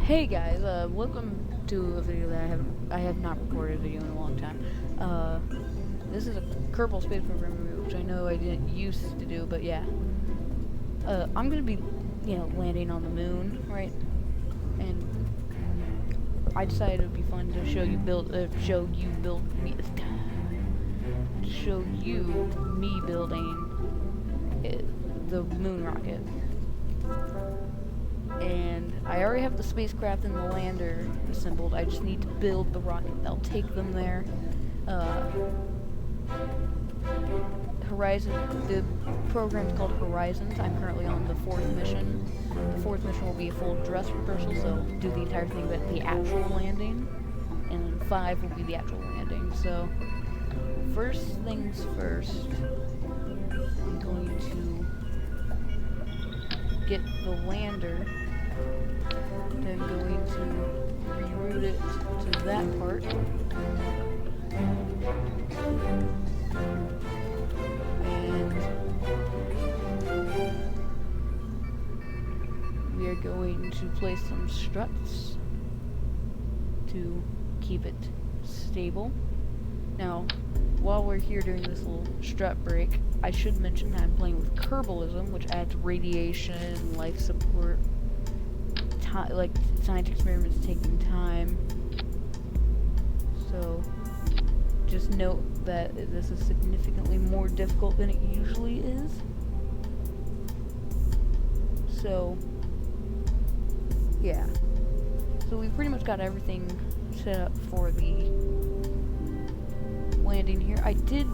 Hey guys, welcome to a video that I have not recorded a video in a long time. This is a Kerbal Space Program review, which I know I didn't used to do, but yeah. I'm gonna be, landing on the moon, right? And I decided it would be fun to show you me building the moon rocket. And I already have the spacecraft and the lander assembled. I just need to build the rocket that'll take them there. The program's called Horizons. I'm currently on the 4th mission. The 4th mission will be a full dress rehearsal, so do the entire thing but the actual landing. And then 5 will be the actual landing. So, first things first, I'm going to get the lander, then going to reroute it to that part, and we are going to place some struts to keep it stable. Now, while we're here doing this little strut break, I should mention that I'm playing with Kerbalism, which adds radiation, life support, like science experiments taking time. So, just note that this is significantly more difficult than it usually is. So, yeah. So we've pretty much got everything set up for the landing here. I did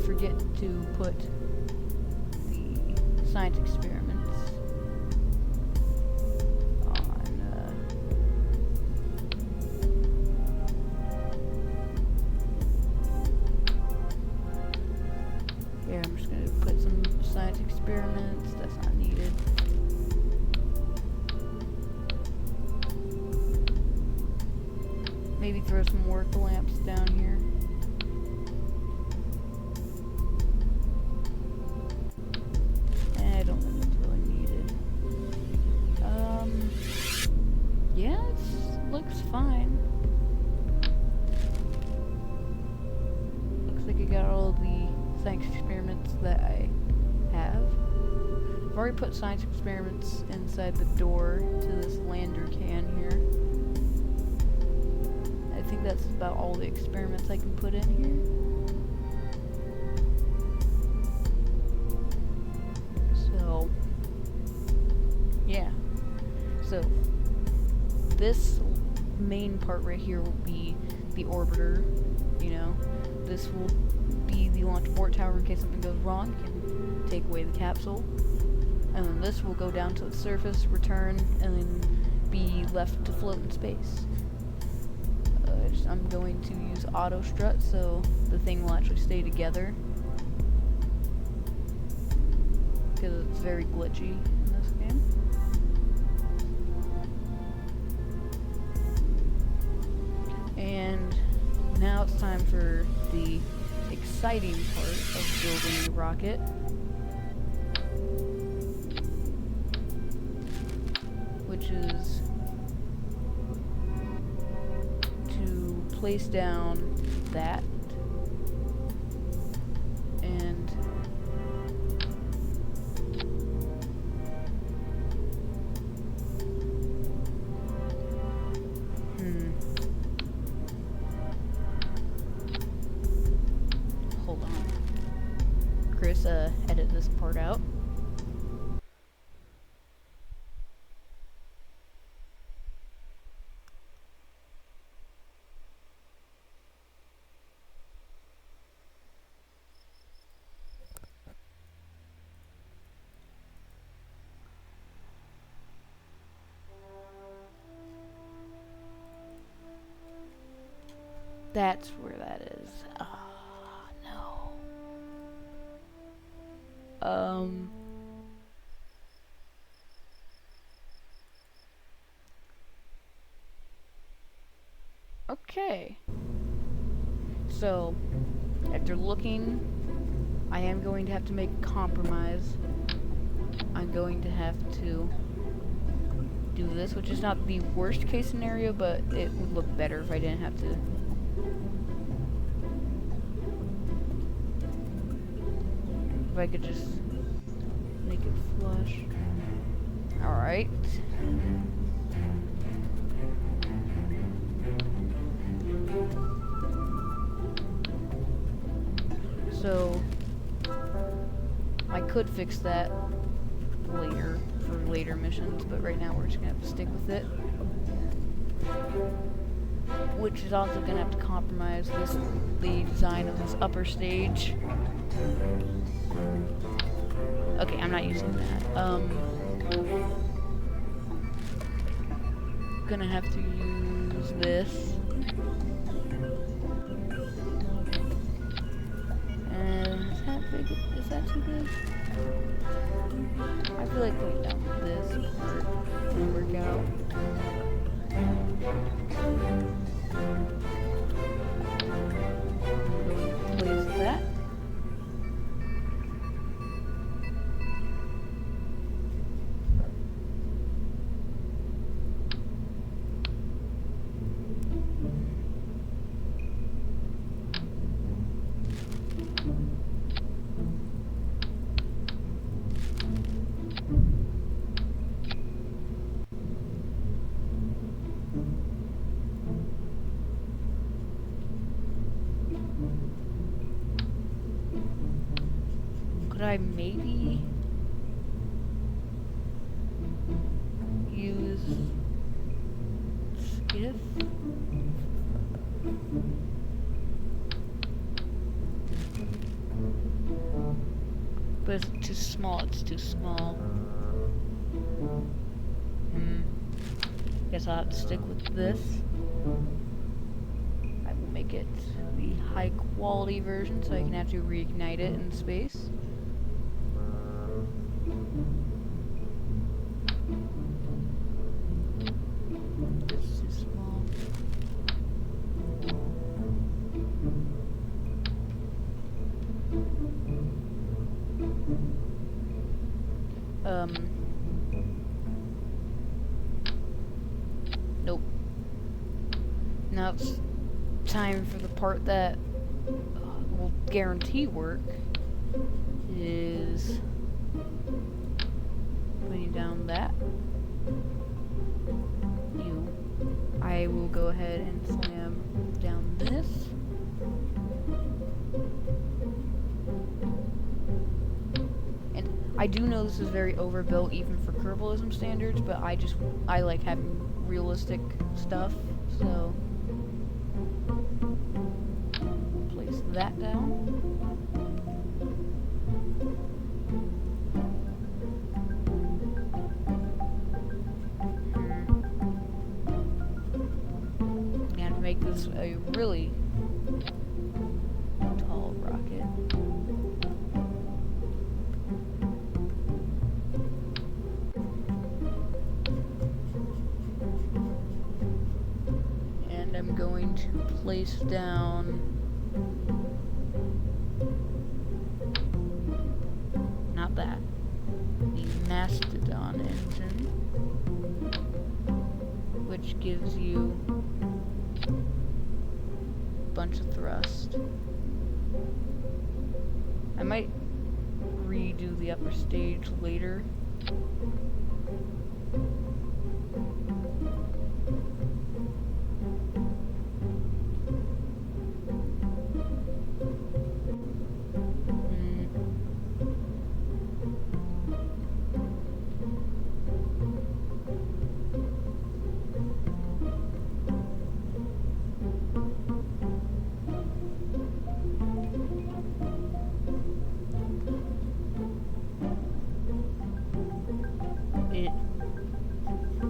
forget to put the science experiments on here. I'm just gonna put some science experiments. That's not needed. Maybe throw some work lamps down here. I don't think it's really needed. Yeah, it looks fine. Looks like I got all the science experiments that I have. I've already put science experiments inside the door to this lander can here. I think that's about all the experiments I can put in here. So, yeah. So, this main part right here will be the orbiter, This will be the launch abort tower in case something goes wrong. You can take away the capsule. And then this will go down to the surface, return, and then be left to float in space. I'm going to use auto strut so the thing will actually stay together, because it's very glitchy in this game. And now it's time for the exciting part of building the rocket. Which is to place down that and hold on. Chris, edit this part out. That's where that is. Ah, no. Okay. So, after looking, I am going to have to make a compromise. I'm going to have to do this, which is not the worst case scenario, but it would look better if I didn't have to. If I could just make it flush. Alright. So, I could fix that later, for later missions, but right now we're just gonna have to stick with it. Which is also gonna have to compromise the design of this upper stage. Okay, I'm not using that. Gonna have to use this. And is that too big? I feel like putting down this part will work out. Place that. Could I maybe use skiff? But it's too small, it's too small. Guess I'll have to stick with this. I will make it the high quality version so I can actually reignite it in space. This is too small. Nope. Now it's time for the part that will guarantee work. Is putting down that. I will go ahead and slam down this. And I do know this is very overbuilt even for Kerbalism standards, but I like having realistic stuff, so place that down. Make this a really tall rocket. And I'm going to place down not that, the Mastodon engine, which gives you bunch of thrust. I might redo the upper stage later.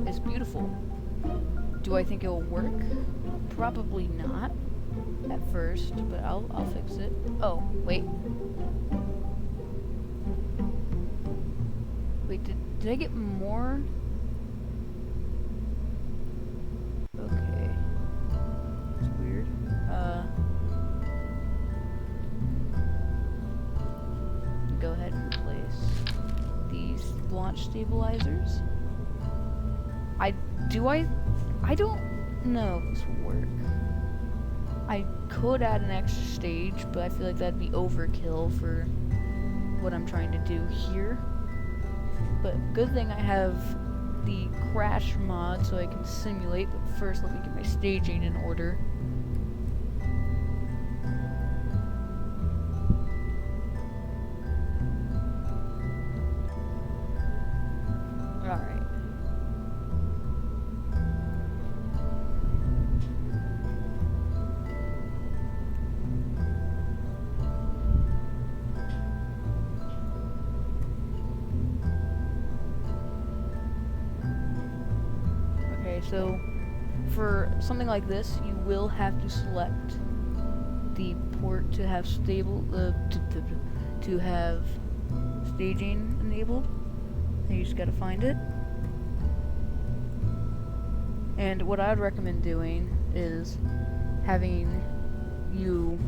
It's beautiful. Do I think it will work? Probably not at first, but I'll fix it. Oh, wait. Wait, did I get more? Okay. It's weird. Go ahead and place these launch stabilizers. I don't know if this will work. I could add an extra stage, but I feel like that'd be overkill for what I'm trying to do here. But good thing I have the crash mod so I can simulate, but first let me get my staging in order. Alright. So, for something like this, you will have to select the port to have to have staging enabled. And you just gotta find it. And what I would recommend doing is having you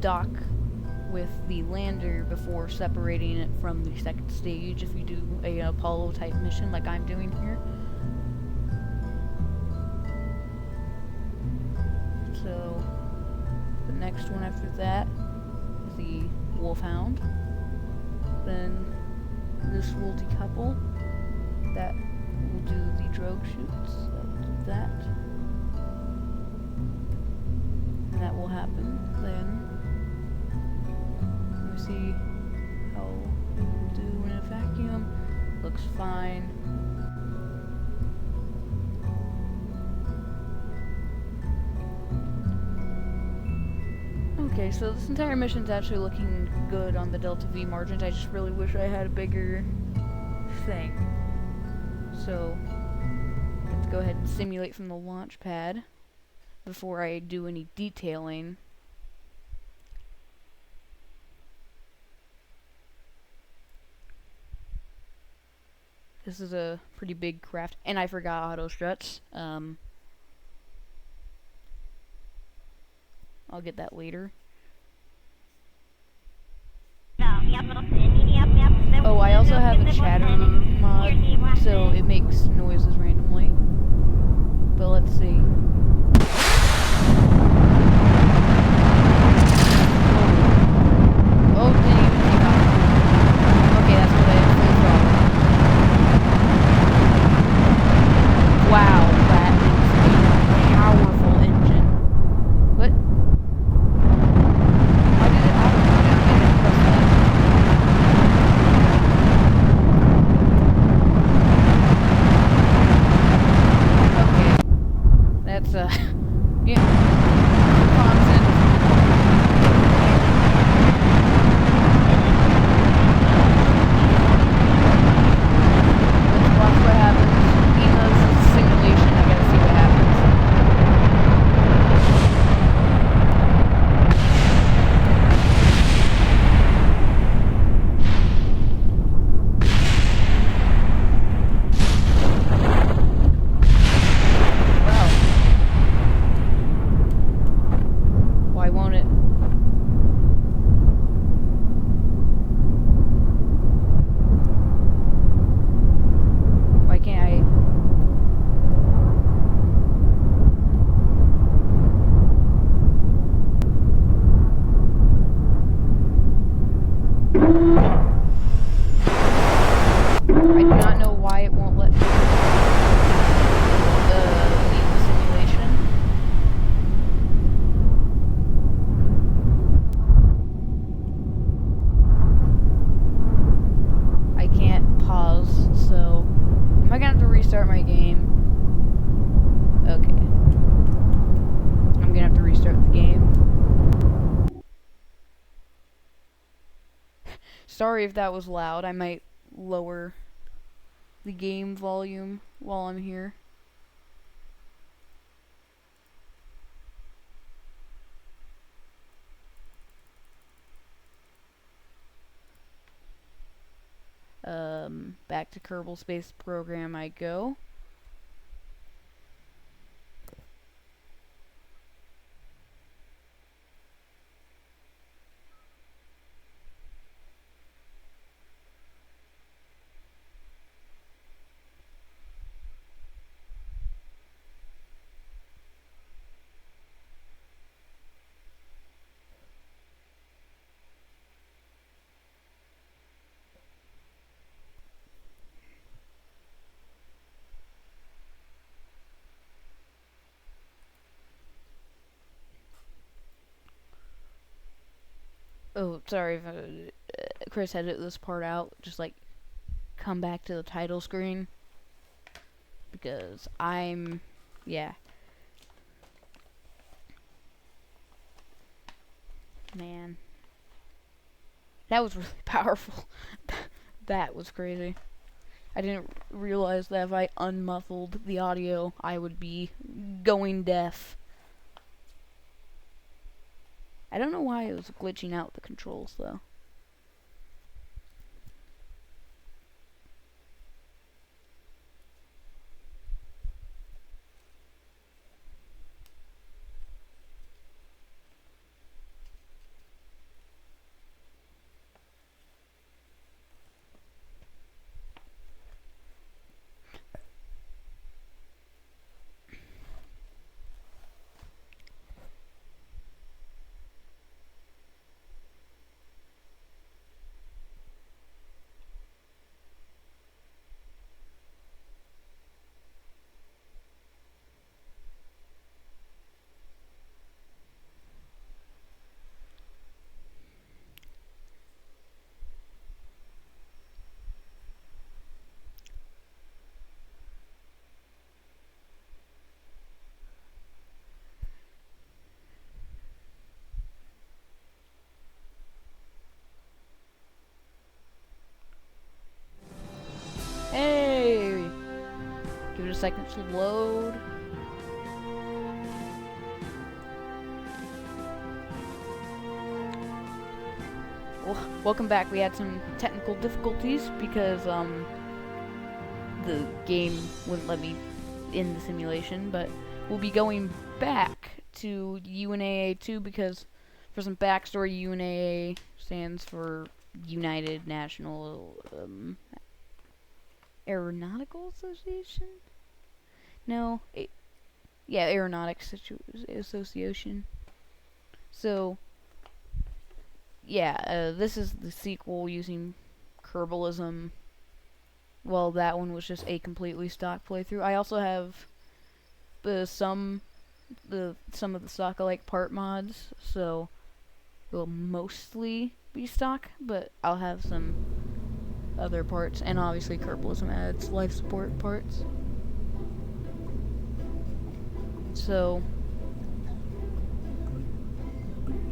dock with the lander before separating it from the second stage if you do a Apollo type mission like I'm doing here. So the next one after that is the Wolfhound. Then this will decouple. That will do the drogue chutes. That will do that. And that will happen. Then let me see how it will do in a vacuum. Looks fine. Okay, so this entire mission's actually looking good on the Delta V margins. I just really wish I had a bigger thing. So, let's go ahead and simulate from the launch pad before I do any detailing. This is a pretty big craft, and I forgot auto struts. I'll get that later. Oh, I also have a chatter mod, so it makes noises randomly. But let's see. Oh, didn't even take off. Okay, that's what I had full throttle. Wow, that is a powerful engine. What? How did it auto go down? I didn't press that. Okay. That's, yeah. Constant. Let's watch what happens. Even though this is a simulation, I gotta see what happens. Wow. Why won't it? Why can't I? I do not know why it won't let me leave the simulation. I can't pause, so am I gonna have to restart my game? Okay. I'm gonna have to restart the game. Sorry if that was loud. I might lower the game volume while I'm here. Back to Kerbal Space Program I go. sorry if Chris edit this part out. Just like come back to the title screen because yeah. Man, that was really powerful. That was crazy. I didn't realize that if I unmuffled the audio, I would be going deaf. I don't know why it was glitching out the controls, though. Hey! Give it a second to load. Well, welcome back. We had some technical difficulties because the game wouldn't let me in the simulation, but we'll be going back to UNAA 2 because for some backstory, UNAA stands for United National Aeronautical Association? No, yeah, Aeronautics Association. So, yeah, this is the sequel using Kerbalism. Well, that one was just a completely stock playthrough. I also have some of the stock-alike part mods, so it will mostly be stock, but I'll have some other parts, and obviously Kerbalism adds life support parts. So,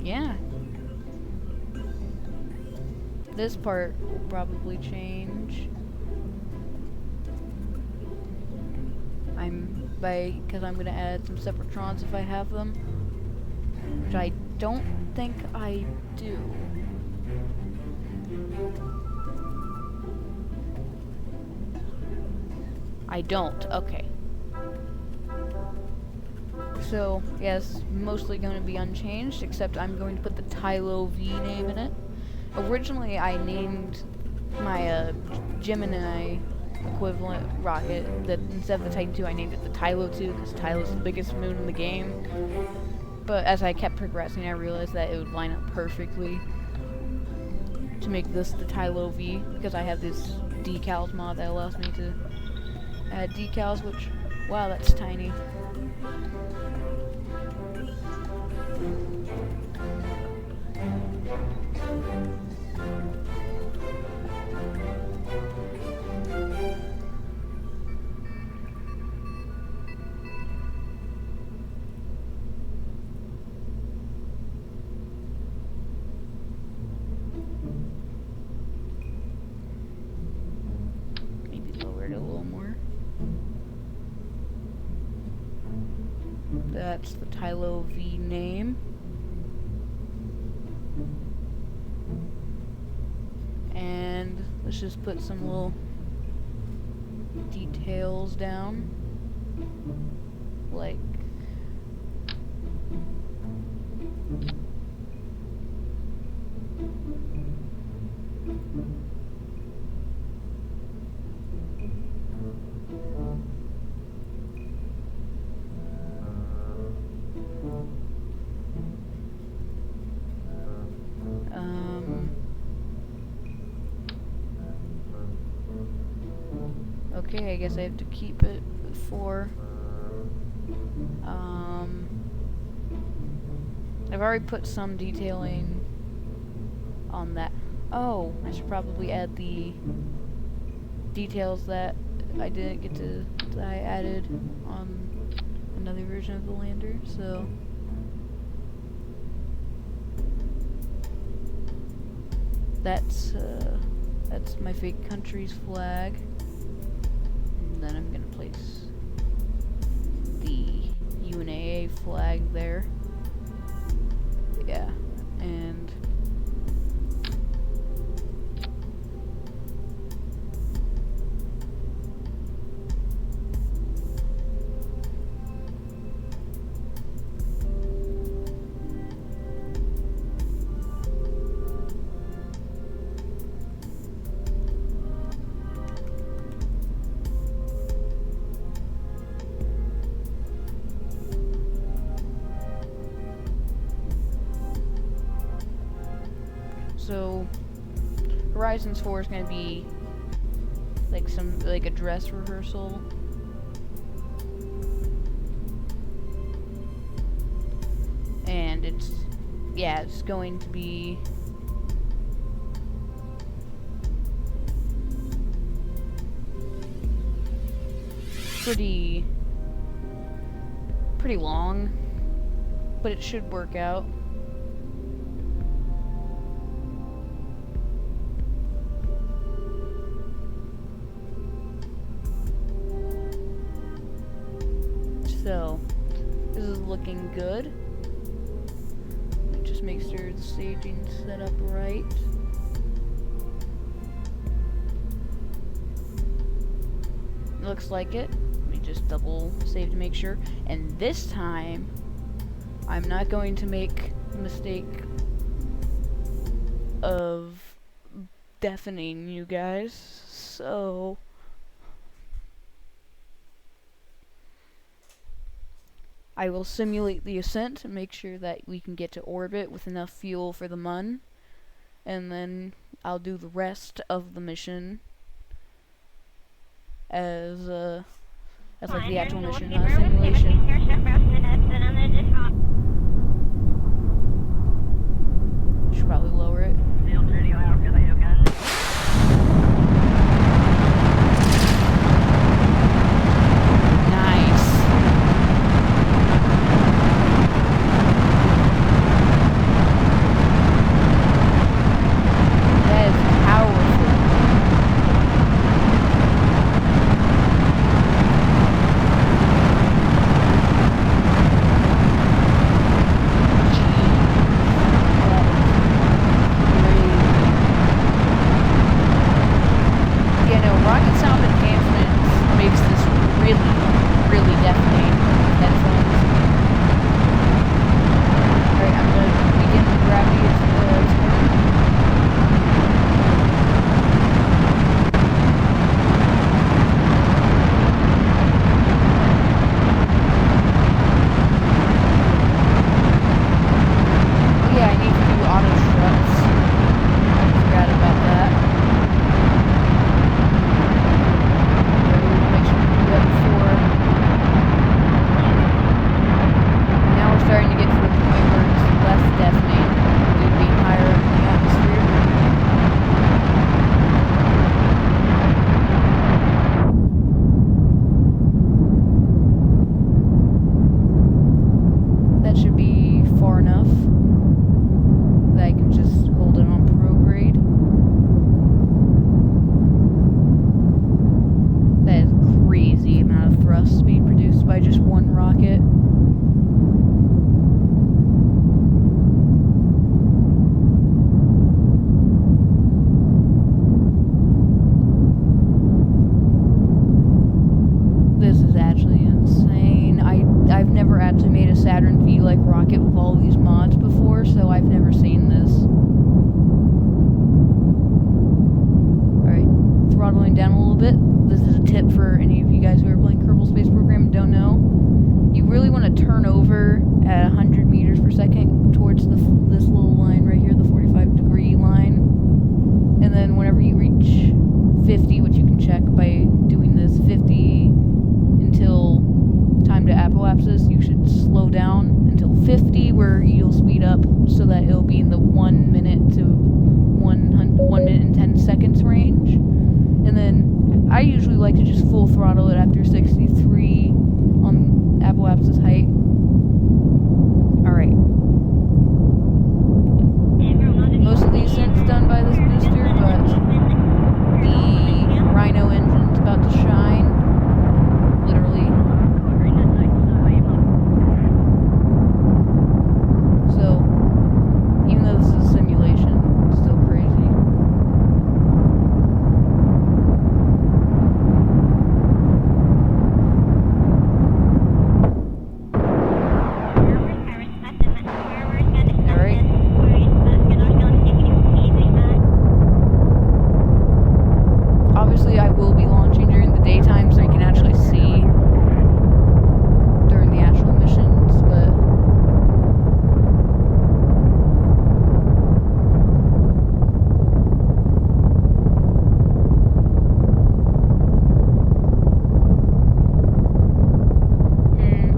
yeah. This part will probably change. Because I'm gonna add some Separatrons if I have them, which I don't think I do. I don't. Okay. So, yes, mostly going to be unchanged, except I'm going to put the Tylo V name in it. Originally, I named my Gemini equivalent rocket, that instead of the Titan 2, I named it the Tylo 2, because Tylo's the biggest moon in the game. But as I kept progressing, I realized that it would line up perfectly to make this the Tylo V, because I have this decals mod that allows me to add decals, which, wow, that's tiny. Maybe lower it a little more. That's the Tylo V name. And let's just put some little details down. Like okay, I guess I have to keep it for I've already put some detailing on that. Oh, I should probably add the details that I didn't get to, that I added on another version of the lander, so. That's my fake country's flag. And then I'm gonna place the UNAA flag there. Yeah, and so Horizons 4 is gonna be like a dress rehearsal. And it's going to be pretty long, but it should work out. So, this is looking good. Let me just make sure the staging's set up right. Looks like it. Let me just double save to make sure. And this time, I'm not going to make the mistake of deafening you guys. So I will simulate the ascent and make sure that we can get to orbit with enough fuel for the MUN, and then I'll do the rest of the mission as like the actual mission, not a simulation. Should probably lower it. You should slow down until 50, where you'll speed up so that it'll be in the 1 minute to I usually like to just full throttle it after 63 on Apple Apps' height. Alright. Most of the ascent's done by this booster, but the Rhino engine's about to shine. Literally. So, even though this is a simulation, it's still crazy. Obviously, I will be launching during the daytime so you can actually see during the actual missions, but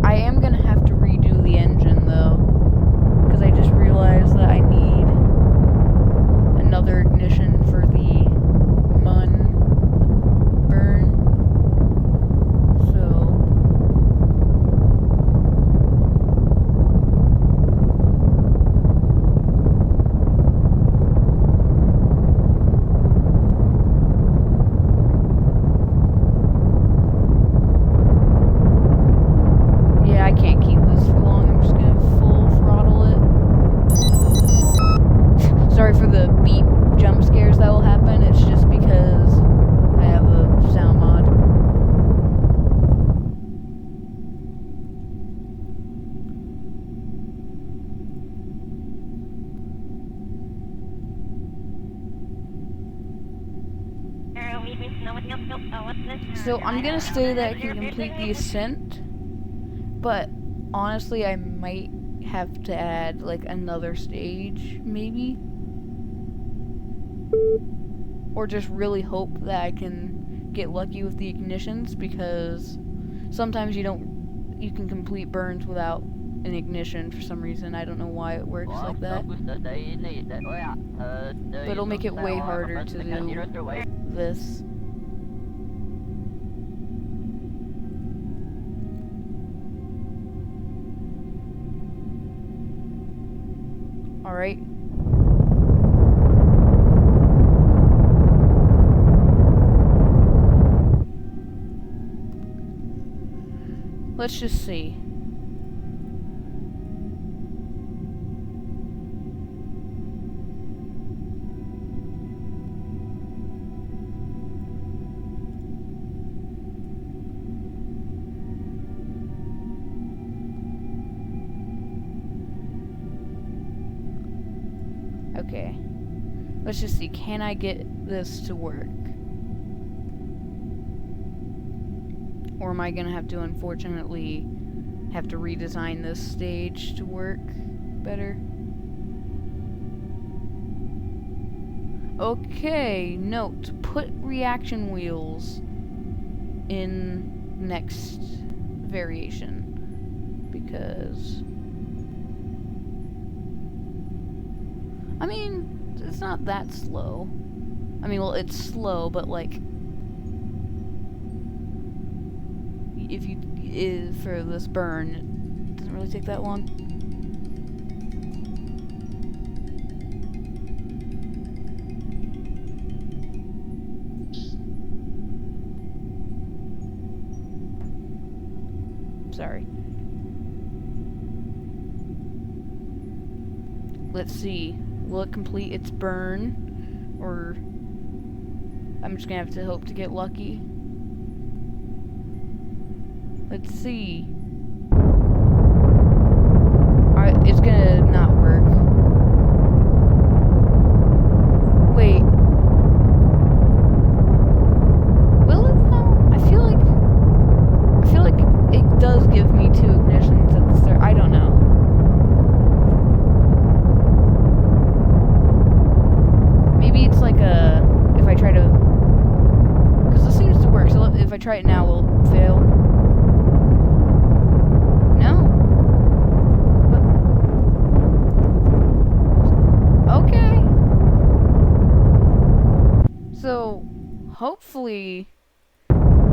I am gonna have to redo the engine though, because I just realized that I need another ignition for the MUN burn. So yeah, I can't keep this for long. I'm just gonna full throttle it. Sorry for the beep jump scares that will happen. It's just because I have a sound mod. So I'm gonna say that I can complete the ascent, but honestly I might have to add like another stage, maybe. Or just really hope that I can get lucky with the ignitions, because sometimes you can complete burns without an ignition for some reason. I don't know why it works like that. But it'll make it way harder to do this. Alright. Let's just see. Okay. Let's just see. Can I get this to work? Or am I gonna have to, unfortunately, have to redesign this stage to work better? Okay, note. Put reaction wheels in next variation. Because I mean, it's not that slow. I mean, well, it's slow, but like, if you for this burn, it doesn't really take that long. Sorry. Let's see. Will it complete its burn? Or I'm just gonna have to hope to get lucky. Let's see. Alright, it's gonna not work. Wait. Will it though? I feel like it does give me 2 ignitions at the start. I don't know. Maybe it's like if I try to, because this seems to work, so if I try it now, will it fail? No? What? Okay. So, hopefully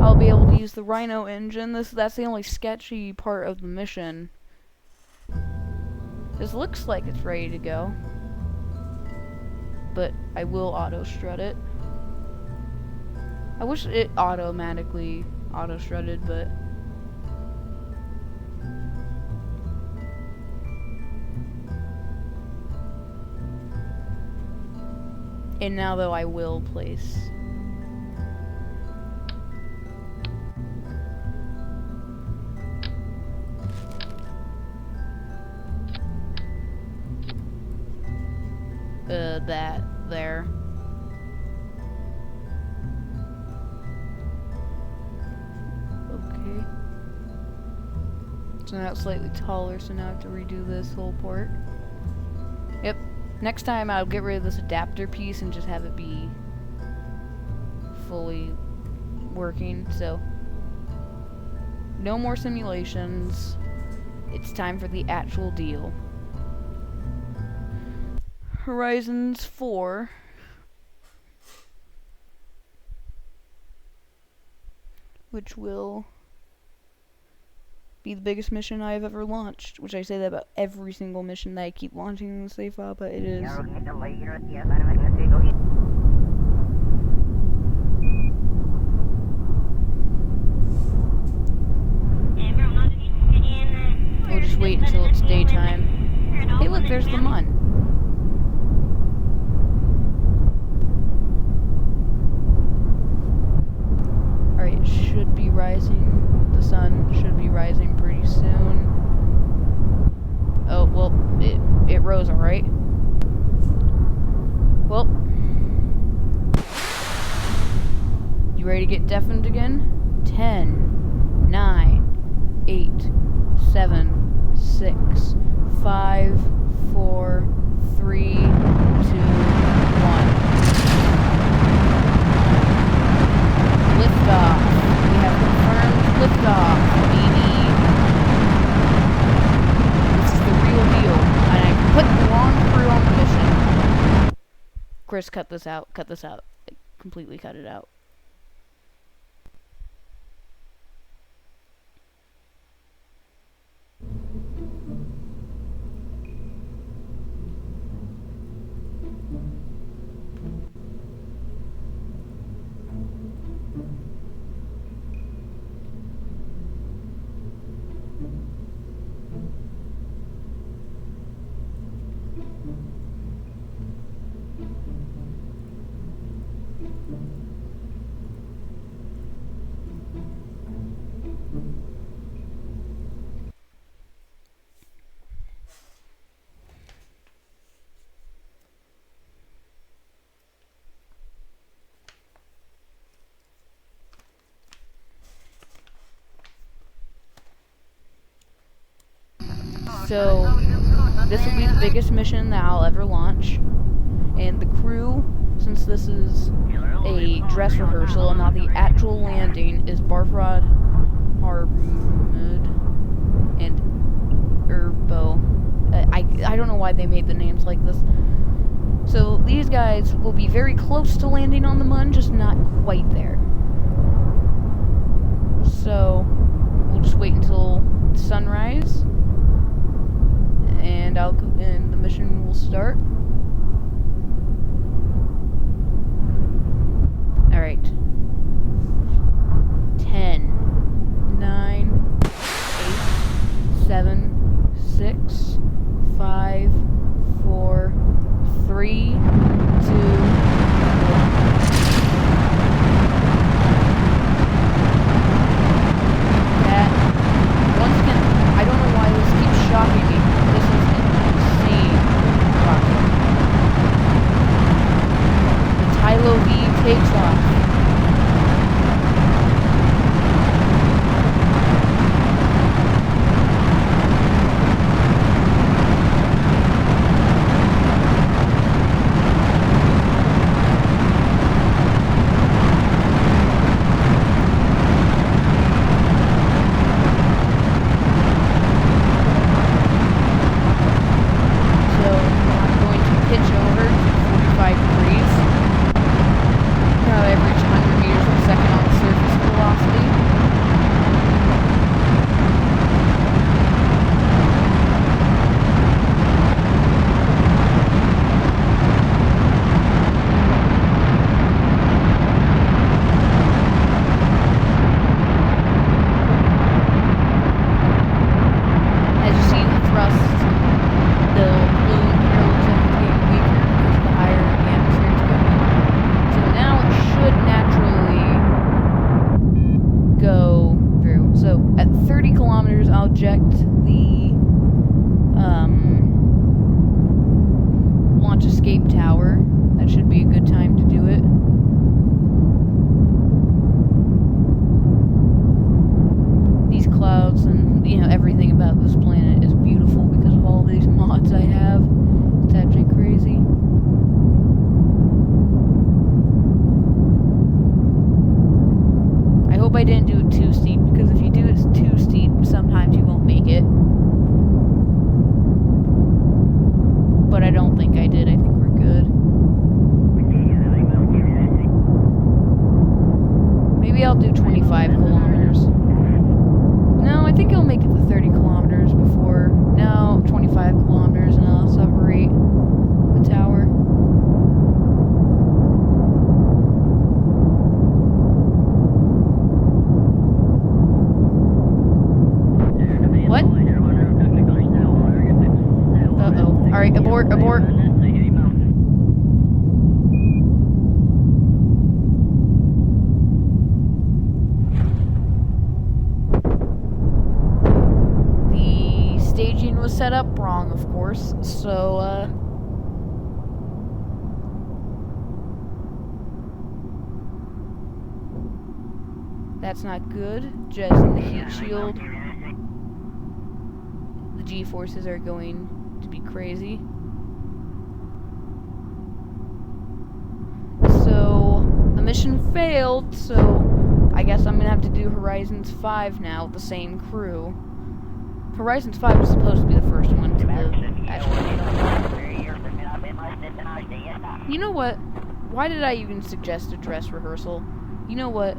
I'll be able to use the Rhino engine. That's the only sketchy part of the mission. This looks like it's ready to go, but I will auto-strut it. I wish it automatically auto-strutted, but... And now, though, I will place... that there. Okay. So now it's slightly taller, so now I have to redo this whole part. Yep. Next time I'll get rid of this adapter piece and just have it be fully working, so no more simulations. It's time for the actual deal. Horizons 4. Which will be the biggest mission I've ever launched. Which I say that about every single mission that I keep launching in the save file, but it is. We'll just wait until it's daytime. Hey look, there's the mun. Alright, it should be rising. The sun should be rising pretty soon. Oh, well, it rose, alright. Well. You ready to get deafened again? 10, 9, 8, 7, 6, 5, 4, 3, 2, 1. Liftoff. We have confirmed liftoff, baby. This is the real deal. And I put the wrong crew on the mission. Chris, cut this out. Cut this out. Like, completely cut it out. So, this will be the biggest mission that I'll ever launch. And the crew, since this is a dress rehearsal and not the actual landing, is Barfrod, Harmud, and Urbo. I don't know why they made the names like this. So, these guys will be very close to landing on the Mun, just not quite there. So, we'll just wait until sunrise. And the mission will start. Alright. 10, 9, 8, 7, 6, 5, 4, 3, 2, 1. That, once again, I don't know why this keeps shocking me. This is insane rocket. The Tylo V takes off. kilometers, I'll eject the launch escape tower. That should be a good time to do it. These clouds and, you know, everything about this planet is beautiful because of all these mods I have. It's actually crazy. I hope I didn't do it too steep, because if you do it too steep, sometimes you won't make it. But I don't think I did. I think we're good. Maybe I'll do 25 kilometers. No, I think it'll make it to 30 kilometers before. No, 25 kilometers, and I'll separate the tower. What? Uh-oh. Alright, abort, abort. The staging was set up wrong, of course, so, that's not good. Just in the heat shield. The G-forces are going to be crazy. So, the mission failed, so I guess I'm gonna have to do Horizons 5 now with the same crew. Horizons 5 was supposed to be the first one to actually land on the moon. You know what? Why did I even suggest a dress rehearsal? You know what?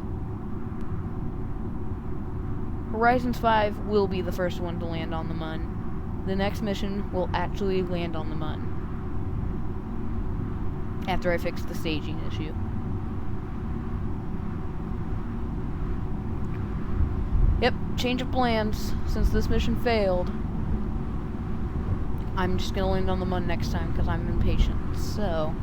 Horizons 5 will be the first one to land on the moon. The next mission will actually land on the moon. After I fix the staging issue. Yep, change of plans. Since this mission failed, I'm just gonna land on the moon next time because I'm impatient. So...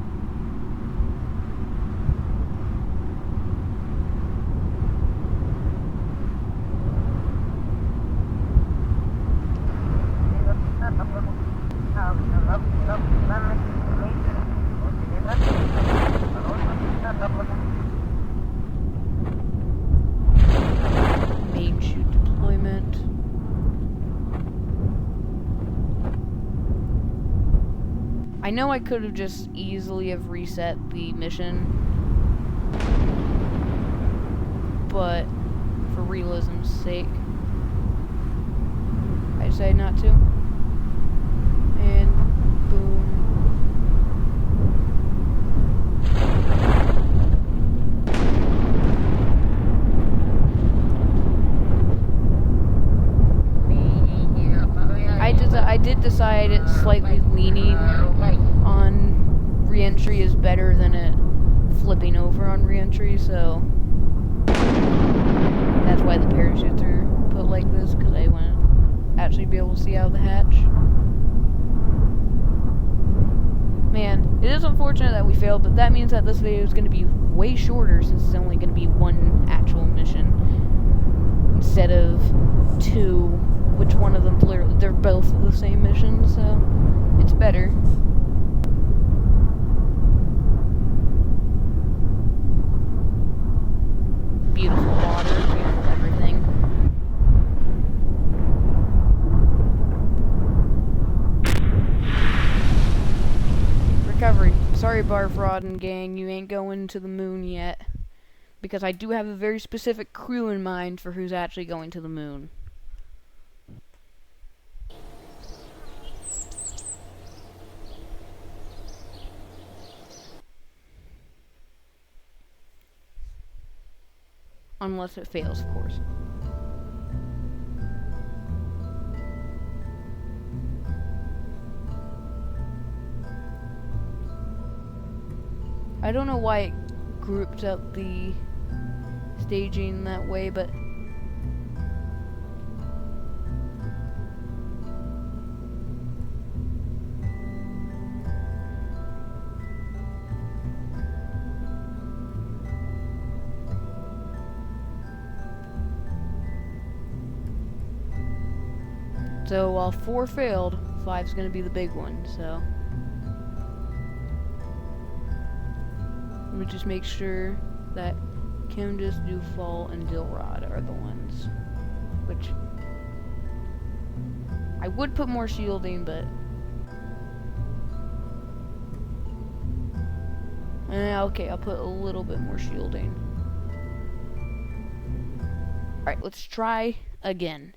main chute deployment. I know I could have just easily have reset the mission, but for realism's sake, I decided not to. And boom. I did decide it's slightly leaning on re-entry is better than it flipping over on re-entry, so that's why the parachutes are put like this, because I want to actually be able to see out of the hatch. Man, it is unfortunate that we failed, but that means that this video is going to be way shorter since it's only going to be one actual mission instead of two, which one of them literally, they're both the same mission, so it's better. Beautiful water, beautiful everything. Recovery. Sorry, Barfrod and gang, you ain't going to the moon yet. Because I do have a very specific crew in mind for who's actually going to the moon. Unless it fails, of course. I don't know why it grouped up the staging that way, but So while 4 failed, 5's gonna be the big one, so. Let me just make sure that Candace, Dewfall, and Dilrod are the ones. Which I would put more shielding, but okay, I'll put a little bit more shielding. Alright, let's try again.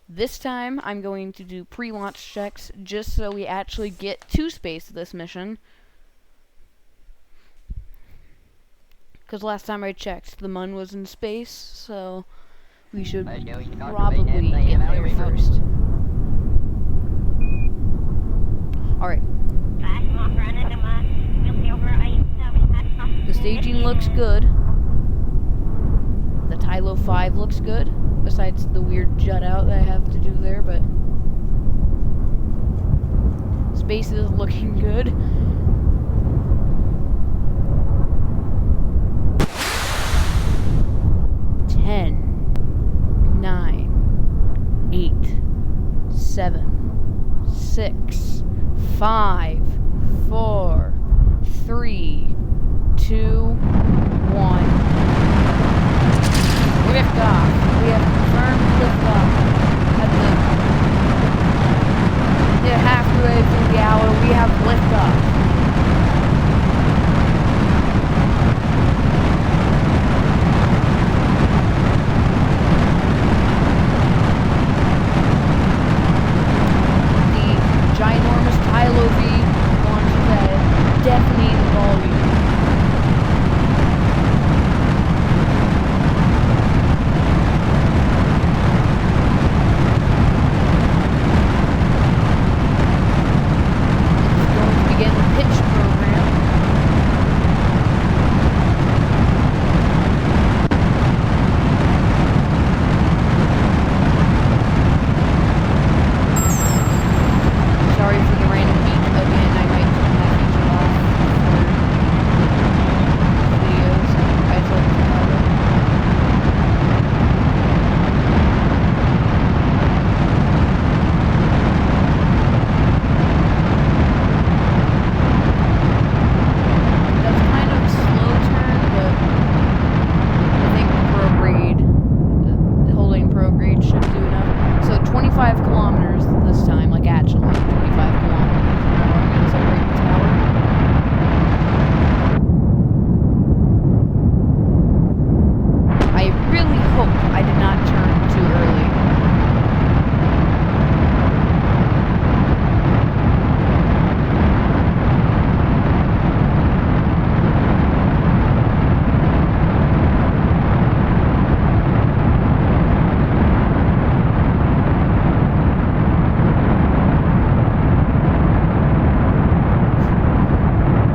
This time, I'm going to do pre-launch checks just so we actually get to space this mission. Because last time I checked, the Mun was in space, so we should probably get there first. Alright. The staging looks good. The Tylo 5 looks good, besides the weird jut out that I have to do there, but space is looking good. Ten, 9, 8, 7, 6, 5, 4, 3, 2, 1. Lift off. We have confirmed lift off at the halfway through the hour. We have lift off. Ginormous Tylo V launches at deafening volume. It's going to begin the pitch program. Sorry for the random beat again. I might turn that feature off for videos. I'd like to have it. That's kind of a slow turn, but I think holding prograde should do enough. So 25 kilometers this time, like actually 25 kilometers. Now I'm going to separate the tower. I really hope I did not turn too early.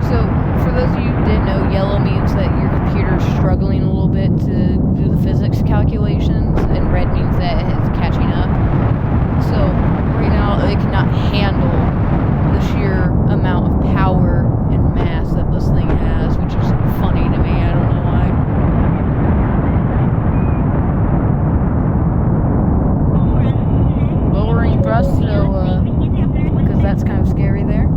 So, for those of you who didn't know, yellow means that your computer's struggling a little bit to do the physics calculations, and red means that it's catching up. So, right now, it cannot handle the sheer amount of power and mass that this thing has, which is funny to me. I don't know why. Lowering thrust, so, because that's kind of scary there.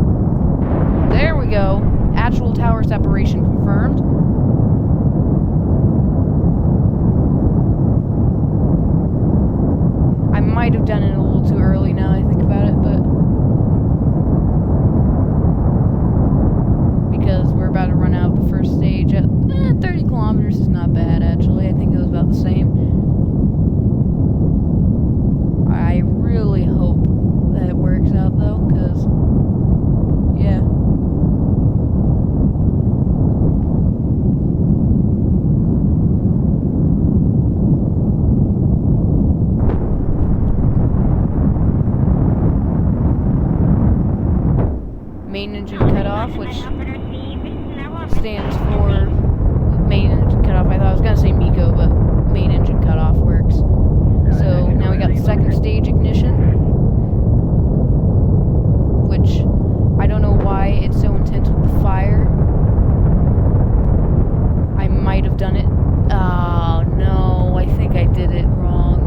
There we go. Actual tower separation confirmed. I might have done it a little too early now that I think about it, but because we're about to run out the first stage at 30 kilometers is not bad actually. I think it was about the same. I really hope that it works out though, because yeah. Main engine cutoff, which stands for main engine cutoff. I thought I was gonna say MECO, but main engine cutoff works. So now we got the second stage ignition, which I don't know why it's so intense with the fire. I might have done it. Oh no, I think I did it wrong.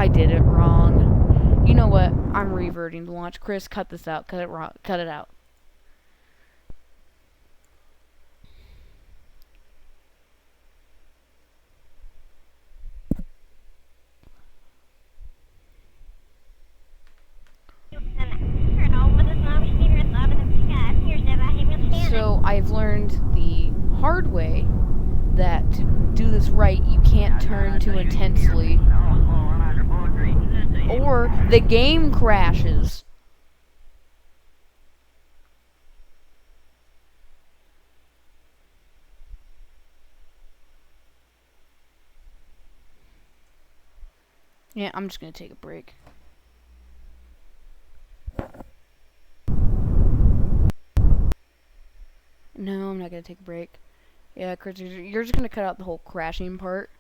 I did it wrong. You know what? I'm reverting the launch. Chris, cut this out. Cut it out. So I've learned the hard way that to do this right, you can't turn too intensely, or the game crashes. Yeah, I'm just gonna take a break. No, I'm not gonna take a break. Yeah, Chris, you're just gonna cut out the whole crashing part.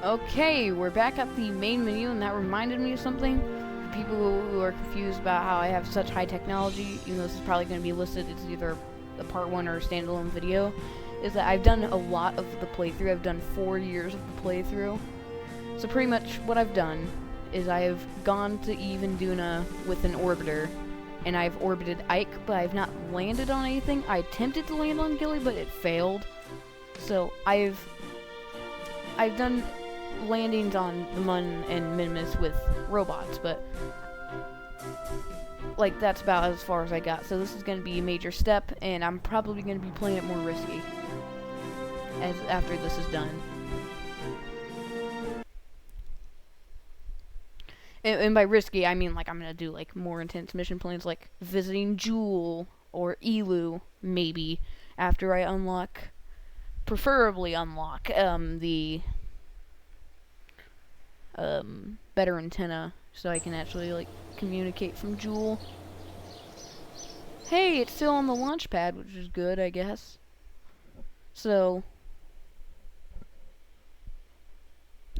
Okay, we're back at the main menu, and that reminded me of something. For people who are confused about how I have such high technology, even though this is probably going to be listed as either a part 1 or a standalone video, is that I've done a lot of the playthrough. I've done 4 years of the playthrough. So pretty much what I've done is I have gone to even Duna with an orbiter, and I've orbited Ike, but I've not landed on anything. I attempted to land on Gilly, but it failed. So I've done landings on the Mun and Minimus with robots, but like that's about as far as I got. So this is going to be a major step, and I'm probably going to be playing it more risky after this is done. And by risky, I mean like I'm going to do like more intense mission plans, like visiting Jewel or Elu, maybe, after I preferably unlock the better antenna, so I can actually like communicate from Jewel. Hey, it's still on the launch pad, which is good, I guess. So,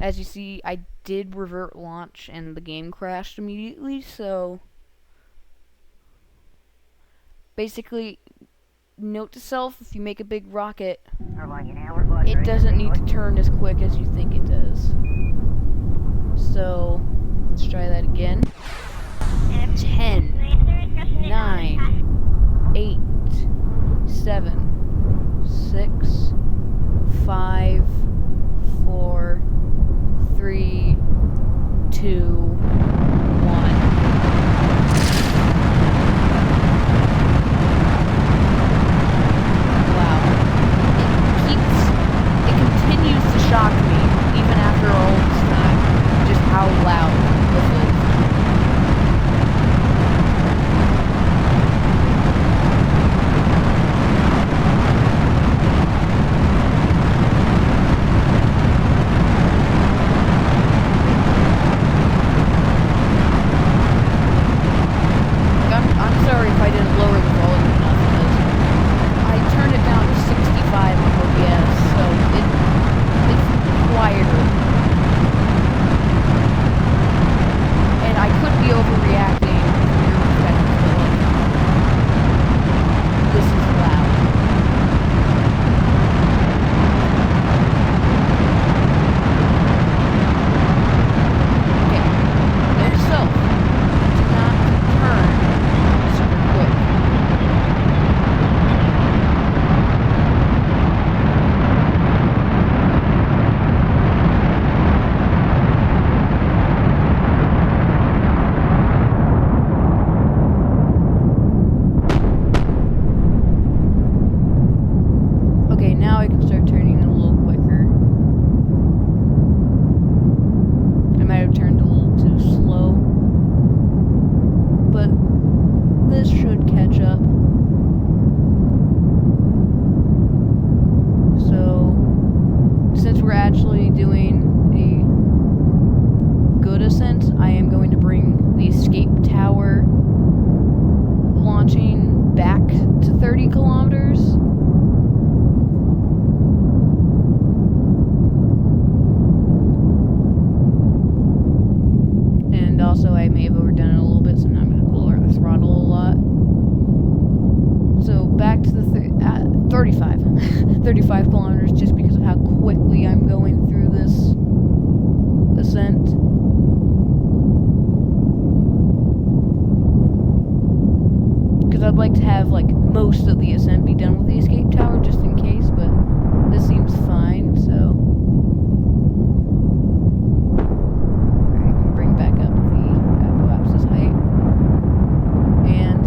as you see, I did revert launch and the game crashed immediately, so basically, note to self, if you make a big rocket, it doesn't need to turn as quick as you think it does. So, let's try that again. 10, 9, 8, 7, 6, 5, 4, 3, 2, 1. Continues to shock me, even after all this time, just how loud this is. I'm sorry if I didn't lower the volume enough, because I turned it down to 65 on OBS, so it's quieter. And I could be overreacting from your perspective, but like, this is loud. Okay, note to self, do not turn super quick. Okay, now I can start turning it a little quicker. I might have turned a little too slow, but this should catch up. So, since we're actually doing a good ascent, I am going to bring the escape tower launching back to 30 kilometers. And also, I may have overdone it a little bit, so now I'm going to lower the throttle a lot. So, back to the 35. 35 kilometers, just because of how quickly I'm going through this ascent. Because I'd like to have, like, most of the ascent be done with the escape tower, just in case, but this seems fine, so... I can bring back up the apoapsis height. And...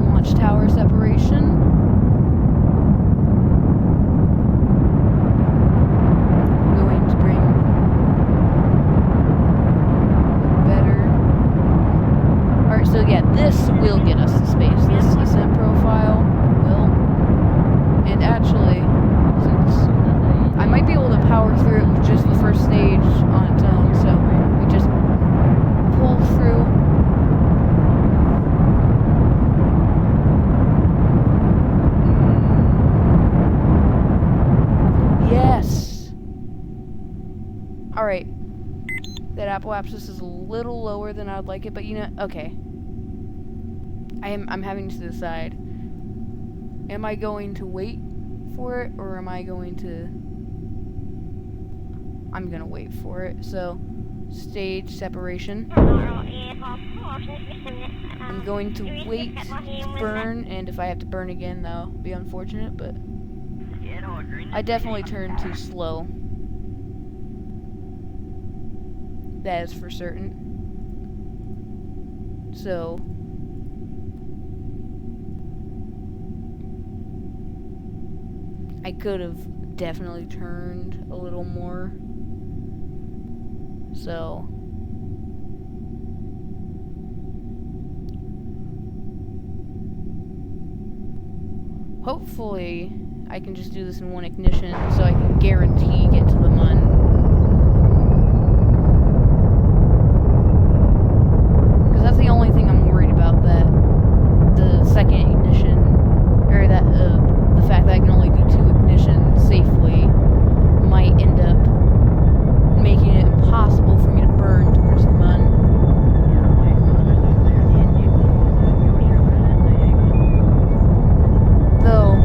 launch tower separation. Going to bring better. Alright, so yeah, this will get us to space. This ascent profile will. And actually, since I might be able to power through it with just the first stage on its own, so we just pull through. Yes! Alright. That apoapsis is a little lower than I would like it, but you know, okay. I'm having to decide. Am I going to wait for it, or am I going to... I'm gonna wait for it, so... Stage separation. I'm going to wait to burn, and if I have to burn again, that'll be unfortunate, but... I definitely turned too slow. That is for certain. So... I could have definitely turned a little more. So... hopefully, I can just do this in one ignition so I can guarantee get to the mun. Because that's the only thing I'm worried about, that the second ignition, or that the fact that I can only do 2 ignitions safely might end up making it impossible for me to burn towards the mun. Though,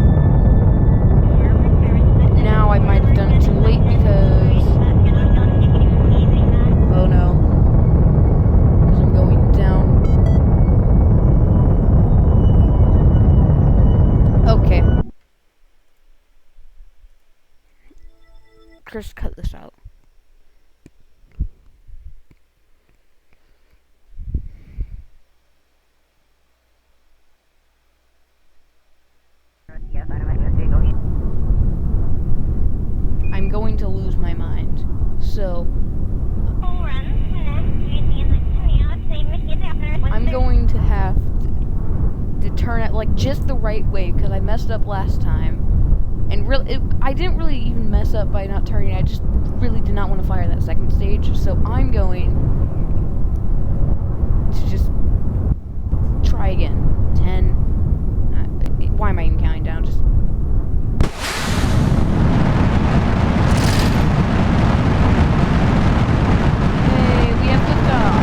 now I might have done it too late Chris, cut this out. I'm going to lose my mind. So I'm going to have to turn it like just the right way because I messed up last time. And I didn't really even mess up by not turning. I just really did not want to fire that second stage. So I'm going to just try again. 10. Why am I even counting down? Just. Hey, we have liftoff.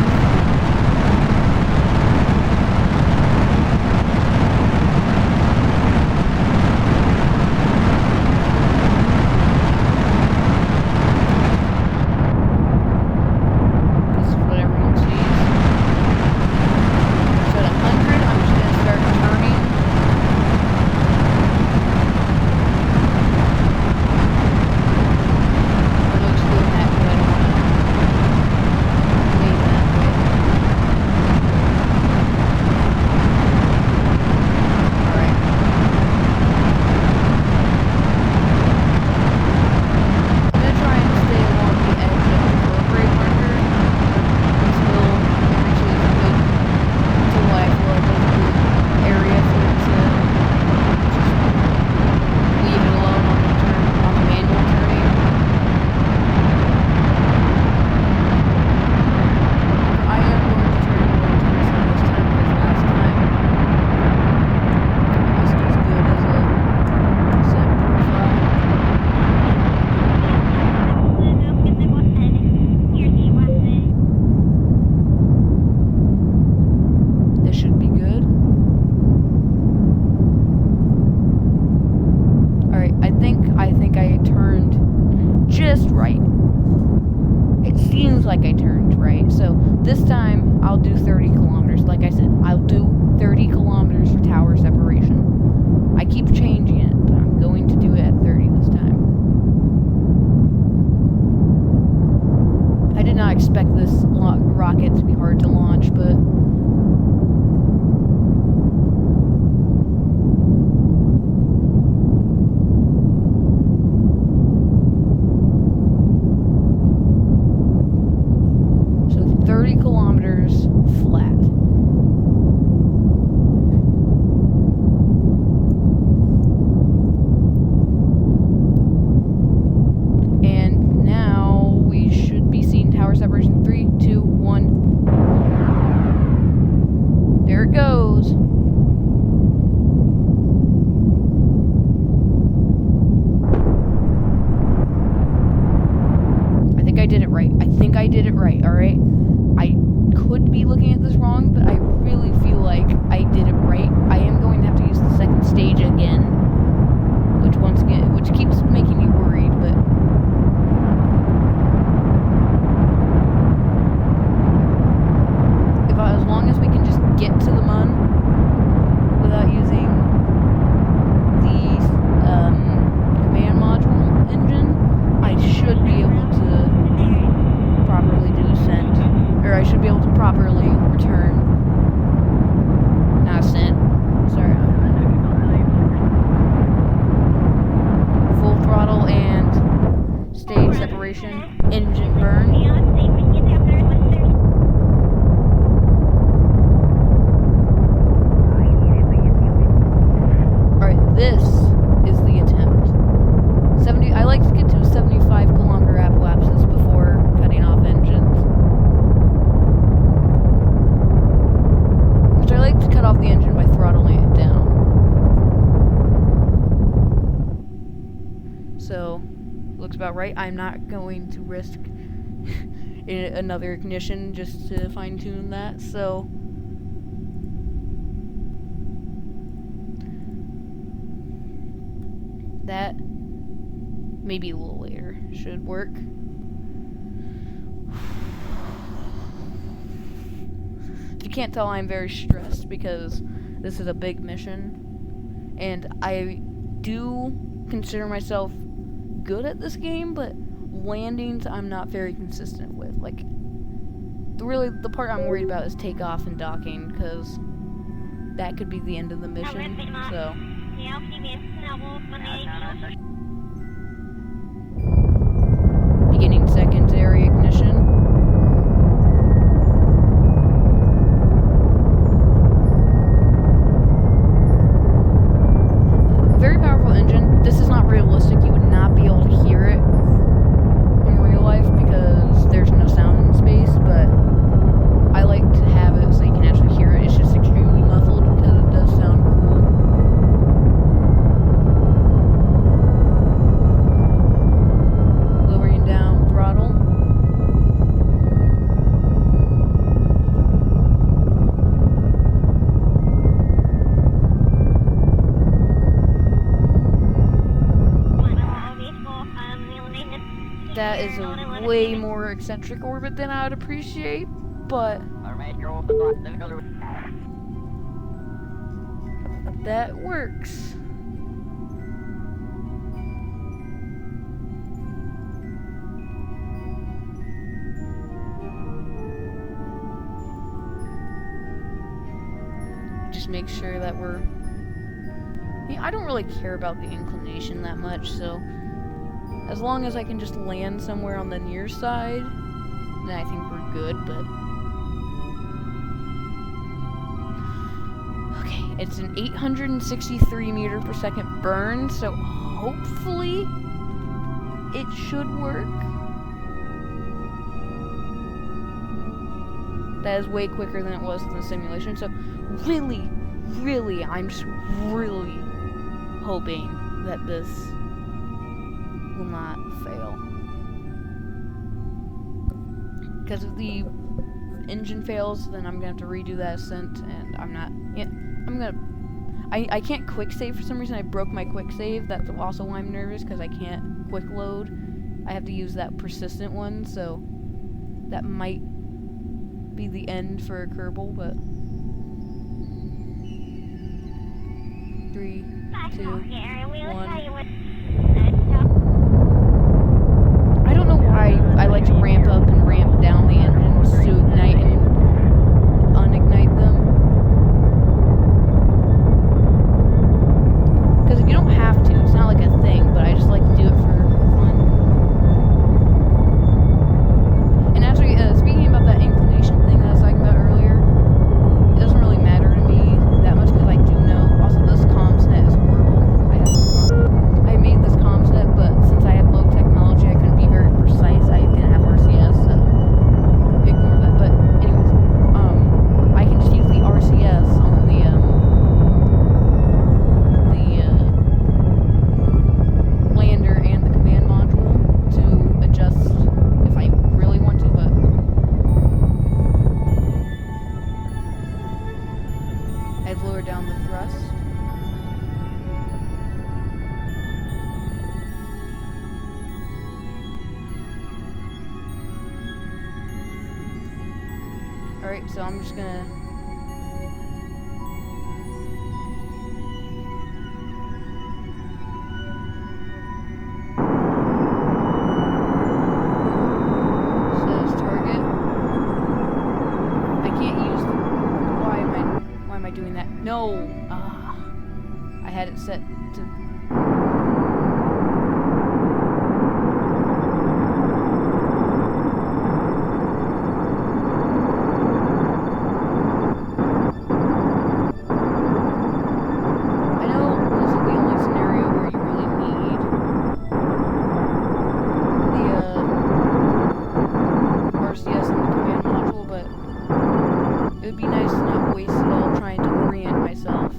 Like I turned right. So this time I'll do 30 kilometers. Like I said, I'll do 30 kilometers for tower separation. I keep changing it, but I'm going to do it at 30 this time. I did not expect this rocket to be hard to launch, but separation. 3, 2, 1. There it goes. I think I did it right. Alright? I could be looking at this wrong, but I really feel like I did it right. I am going to have to use the second stage again, which keeps making me worried, but as long as we can just get to the Mun without using the command module engine, I should be able to properly do ascent. Or I should be able to properly return. Not ascent. Sorry. Full throttle and stage separation. Engine burn. This is the attempt. I like to get to 75 kilometer apoapsis before cutting off engines. Which I like to cut off the engine by throttling it down. So, looks about right. I'm not going to risk another ignition just to fine tune that, so that maybe a little later should work. If you can't tell, I'm very stressed because this is a big mission, and I do consider myself good at this game, but landings I'm not very consistent with. Like, really, the part I'm worried about is takeoff and docking, because that could be the end of the mission, so... Beginning secondary ignition. Very powerful engine. This is not realistic. You would not be able to hear it in real life because there's no sound in space, but I like to have it so you can actually hear it. It's just extremely muffled because it does sound cool. Lowering down throttle. That is a way more eccentric orbit than I would appreciate, but that works. Just make sure that we're... I don't really care about the inclination that much, so as long as I can just land somewhere on the near side, then I think we're good, but... Okay, it's an 863 meter per second burn, so hopefully it should work. That is way quicker than it was in the simulation, so really, I'm just really hoping that this will not fail. Because if the engine fails, then I'm gonna have to redo that ascent, and I'm not... Yeah, I can't quick save for some reason. I broke my quick save. That's also why I'm nervous, because I can't quick load. I have to use that persistent one, so that might be the end for a Kerbal, but... 3, 2, 1... I don't know why I like to ramp up and ramp down the engines to ignite and unignite them. Because you don't have to, it's not like a thing, but I just like to do it for fun. And actually, speaking about that inclination thing that I was talking about earlier, it doesn't really matter to me that much because I do know. Also, this comms net is horrible. I made this comms net, but since I have low technology, I couldn't be very precise. I didn't have RCS, so ignore that. But anyways, I can just use the RCS on the lander and the command module to adjust if I really want to, but I've lowered down the thrust. Alright, so I'm just gonna... Says target. I can't use... Why am I doing that? No! I had it set to... It would be nice to not waste it all trying to orient myself.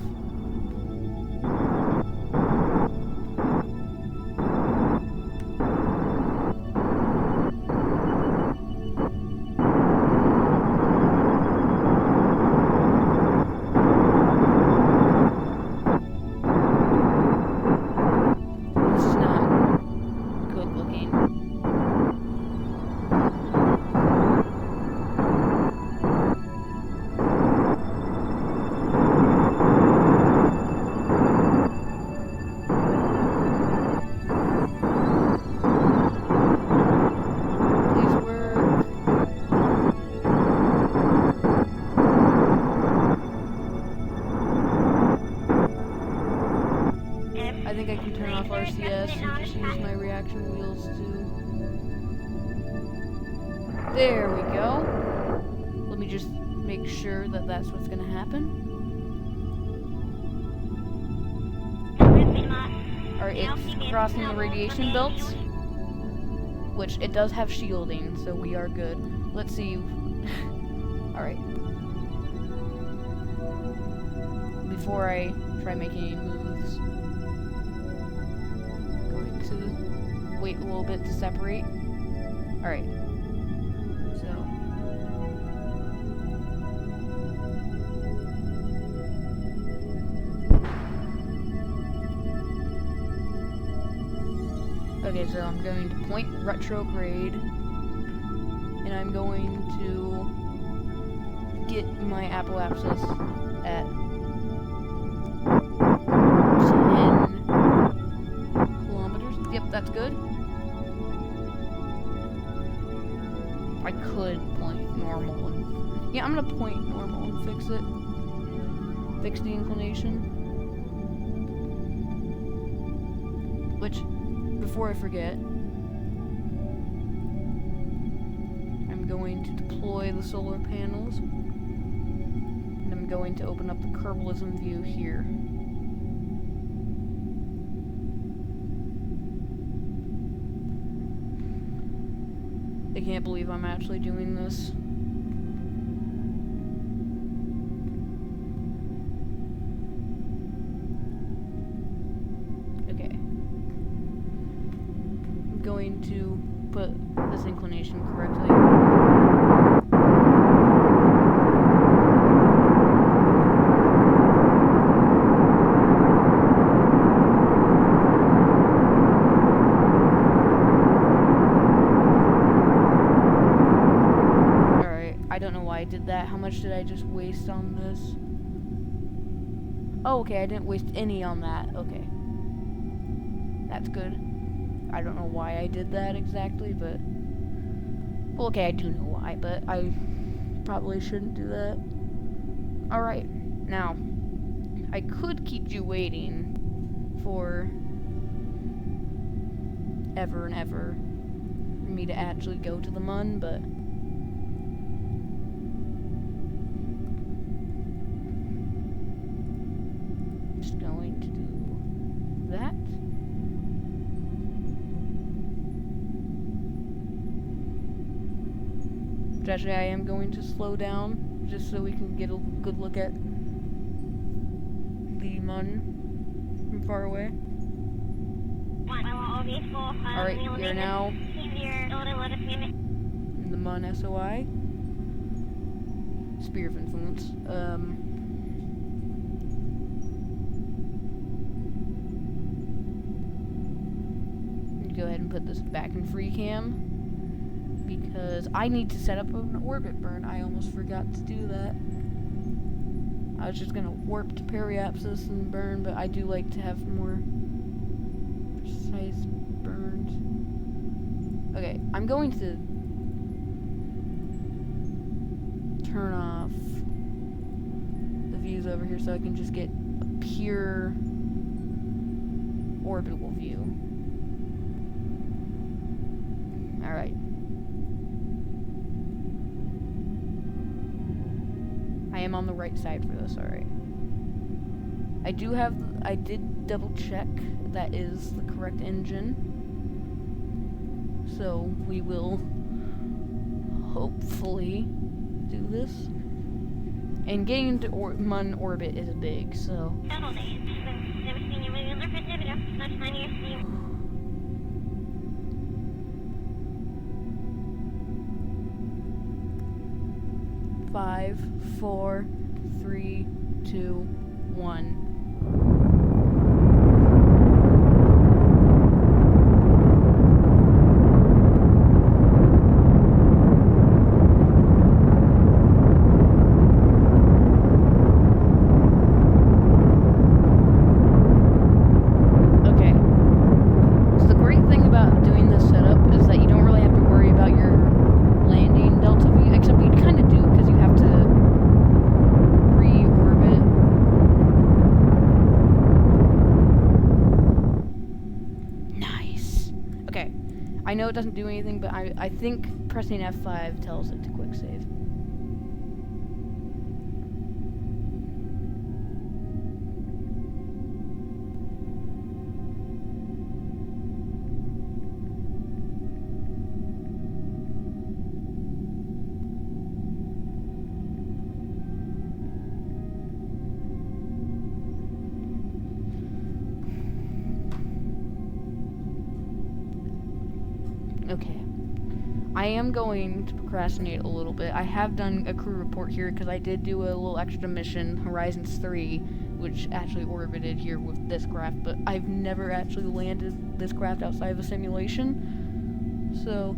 press the S and just use my reaction wheels to... There we go. Let me just make sure that that's what's gonna happen. Alright, it's crossing the radiation belts, which it does have shielding, so we are good. Let's see. Alright. Before I try making any moves, going to wait a little bit to separate. Alright. So. Okay, so I'm going to point retrograde, and I'm going to get my apoapsis at 10 kilometers. Yep, that's good. I could point normal and... Yeah, I'm gonna point normal and fix it. Fix the inclination. Which... Before I forget, I'm going to deploy the solar panels, and I'm going to open up the Kerbalism view here. I can't believe I'm actually doing this. Going to put this inclination correctly. Alright, I don't know why I did that. How much did I just waste on this? Oh, okay, I didn't waste any on that. Okay. That's good. I don't know why I did that exactly, but... Well, okay, I do know why, but I probably shouldn't do that. Alright, now, I could keep you waiting for ever and ever for me to actually go to the Mun, but... Just going to do that. Actually, I am going to slow down, just so we can get a good look at the Mun from far away. Alright, we are now in the Mun SOI. Sphere of Influence. Go ahead and put this back in free cam, because I need to set up an orbit burn. I almost forgot to do that. I was just gonna warp to periapsis and burn, but I do like to have more precise burns. Okay, I'm going to turn off the views over here so I can just get a pure orbital view. Alright. I am on the right side for this, alright. I did double check that is the correct engine. So we will hopefully do this. And getting into Mun orbit is big, so... 5, 4, 3, 2, 1. know it doesn't do anything, but I think pressing F5 tells it to quick save. Okay. I am going to procrastinate a little bit. I have done a crew report here because I did do a little extra mission, Horizons 3, which actually orbited here with this craft, but I've never actually landed this craft outside of a simulation. So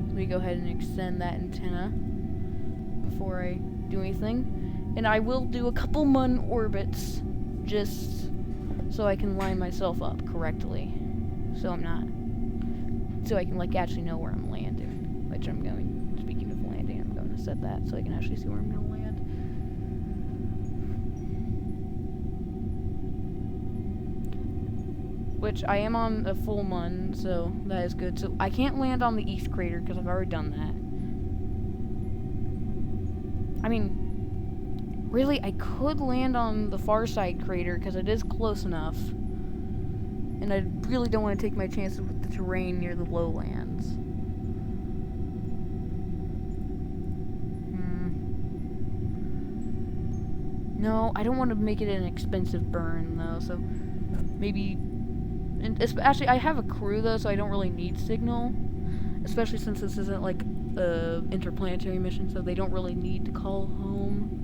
let me go ahead and extend that antenna before I do anything. And I will do a couple Mun orbits just so I can line myself up correctly. So I can like actually know where I'm landing. Which I'm going, speaking of landing, I'm going to set that so I can actually see where I'm going to land. Which I am on a full Mun, so that is good. So I can't land on the East Crater because I've already done that. I mean, really, I could land on the far side crater because it is close enough. And I really don't want to take my chances with the terrain near the lowlands. No, I don't want to make it an expensive burn, though, so maybe... And actually, I have a crew, though, so I don't really need signal. Especially since this isn't, like, a interplanetary mission, so they don't really need to call home.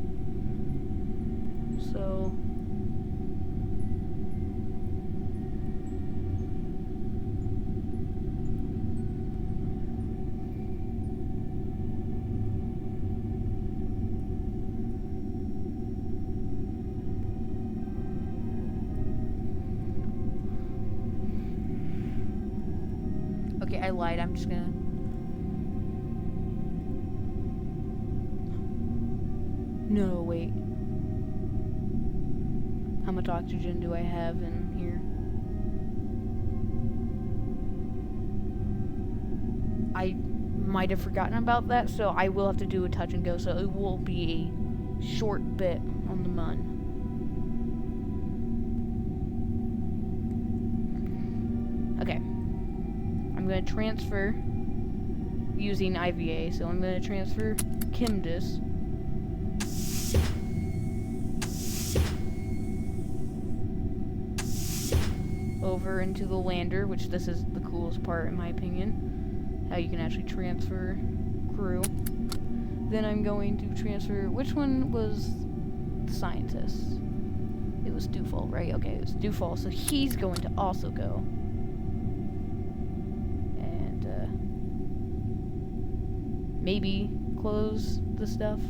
So okay, I lied. I'm just gonna no, wait. How much oxygen do I have in here? I might have forgotten about that, so I will have to do a touch and go, so it will be a short bit on the Mun. Okay. I'm going to transfer using IVA, so I'm going to transfer Kimdis. Over into the lander, which this is the coolest part in my opinion, how you can actually transfer crew. Then I'm going to transfer, which one was the scientist? It was Dufal, right? Okay, it was Dufal, so he's going to also go. And maybe close the stuff.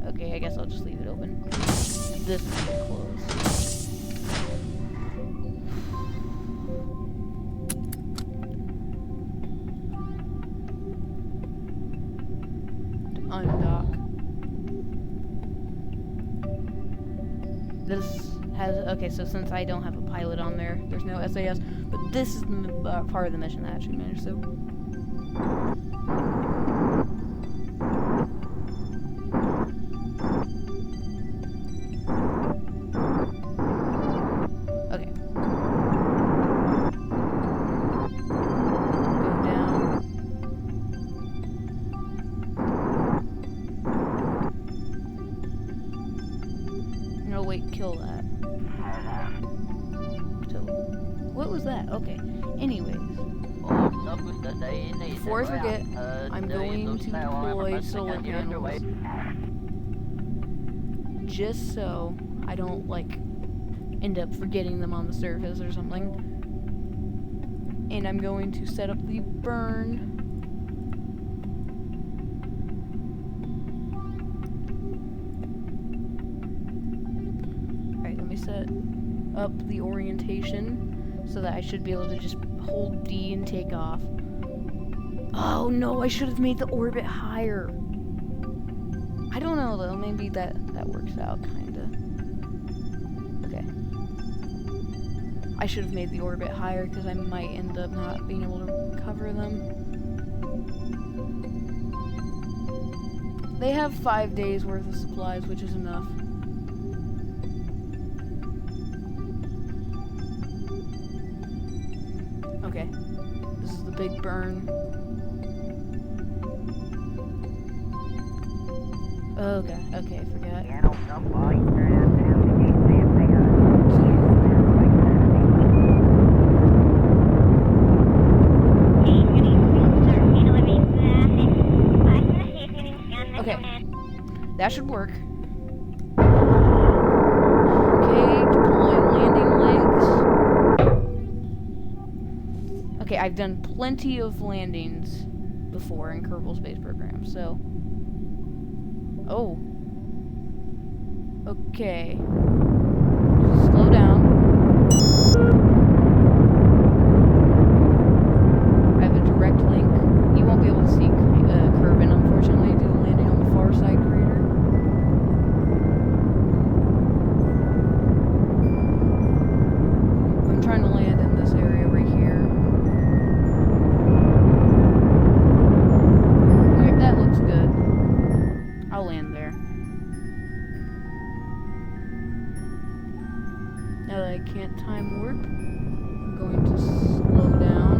Okay, I guess I'll just leave it open. This is closed. Undock. This has, okay, so since I don't have a pilot on there, there's no SAS, but this is the part of the mission that I actually managed, so. Kill that. So, what was that? Okay. Anyways, before I forget, I'm going to deploy solar panels. Just so I don't, like, end up forgetting them on the surface or something. And I'm going to set up the burn. Set up the orientation so that I should be able to just hold D and take off. Oh no, I should have made the orbit higher. I don't know though, maybe that works out kinda. Okay. I should have made the orbit higher because I might end up not being able to cover them. They have 5 days worth of supplies, which is enough. Okay. This is the big burn. Okay, okay, I forgot. Okay, that should work. Okay, deploy landing legs. Okay, I've done plenty of landings before in Kerbal Space Program, so... Oh. Okay. Slow down. I have a direct link. You won't be able to see Kerbin, unfortunately, due to landing on the far side crater. I'm trying to land in this area right here. That looks good. I'll land there. Now that I can't time warp, I'm going to slow down.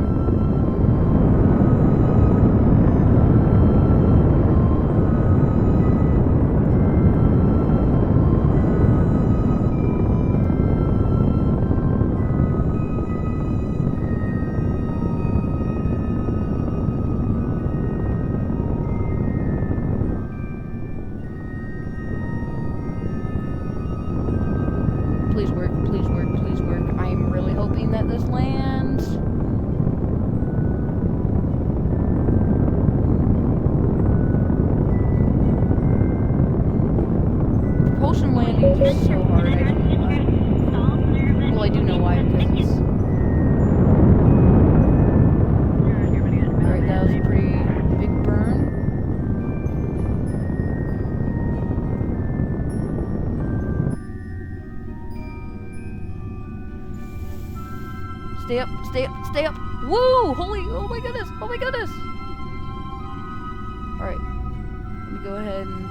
Please work, please work, please work. I'm really hoping that this lands. Propulsion landing is so hard, I don't know why. Well, I do know why, because it's... Alright, that was a pretty big burn. Stay up, stay up, stay up. Woo! Holy, oh my goodness, oh my goodness. Alright, let me go ahead and...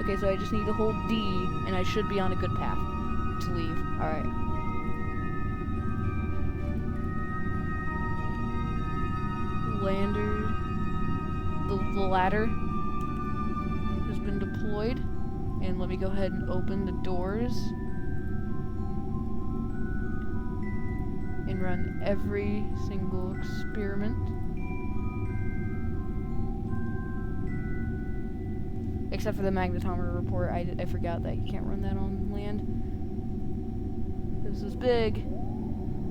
Okay, so I just need to hold D, and I should be on a good path to leave. Alright. Lander... The ladder has been deployed. And let me go ahead and open the doors and run every single experiment. Except for the magnetometer report. I forgot that you can't run that on land. This is big.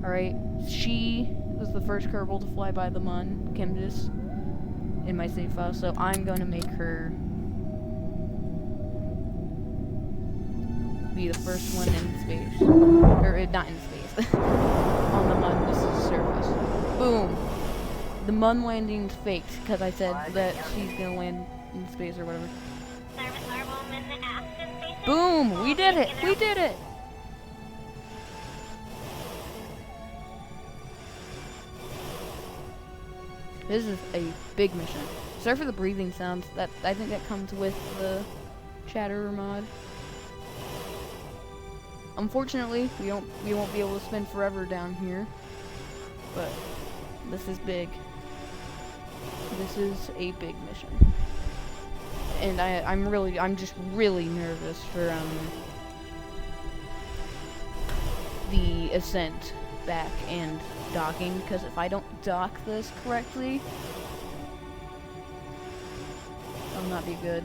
Alright, she was the first Kerbal to fly by the Mun, Chemdis, in my save file, so I'm going to make her be the first one in space. Or, not in space. On the Mun, this is surface. Boom! The Mun landing's faked, because I said that she's gonna land in space or whatever. Boom! We did it! We did it! This is a big mission. Sorry for the breathing sounds. That I think that comes with the Chatterer mod. Unfortunately, we won't be able to spend forever down here. But this is big. This is a big mission. And I'm just really nervous for the ascent back and docking, because if I don't dock this correctly, that'll not be good.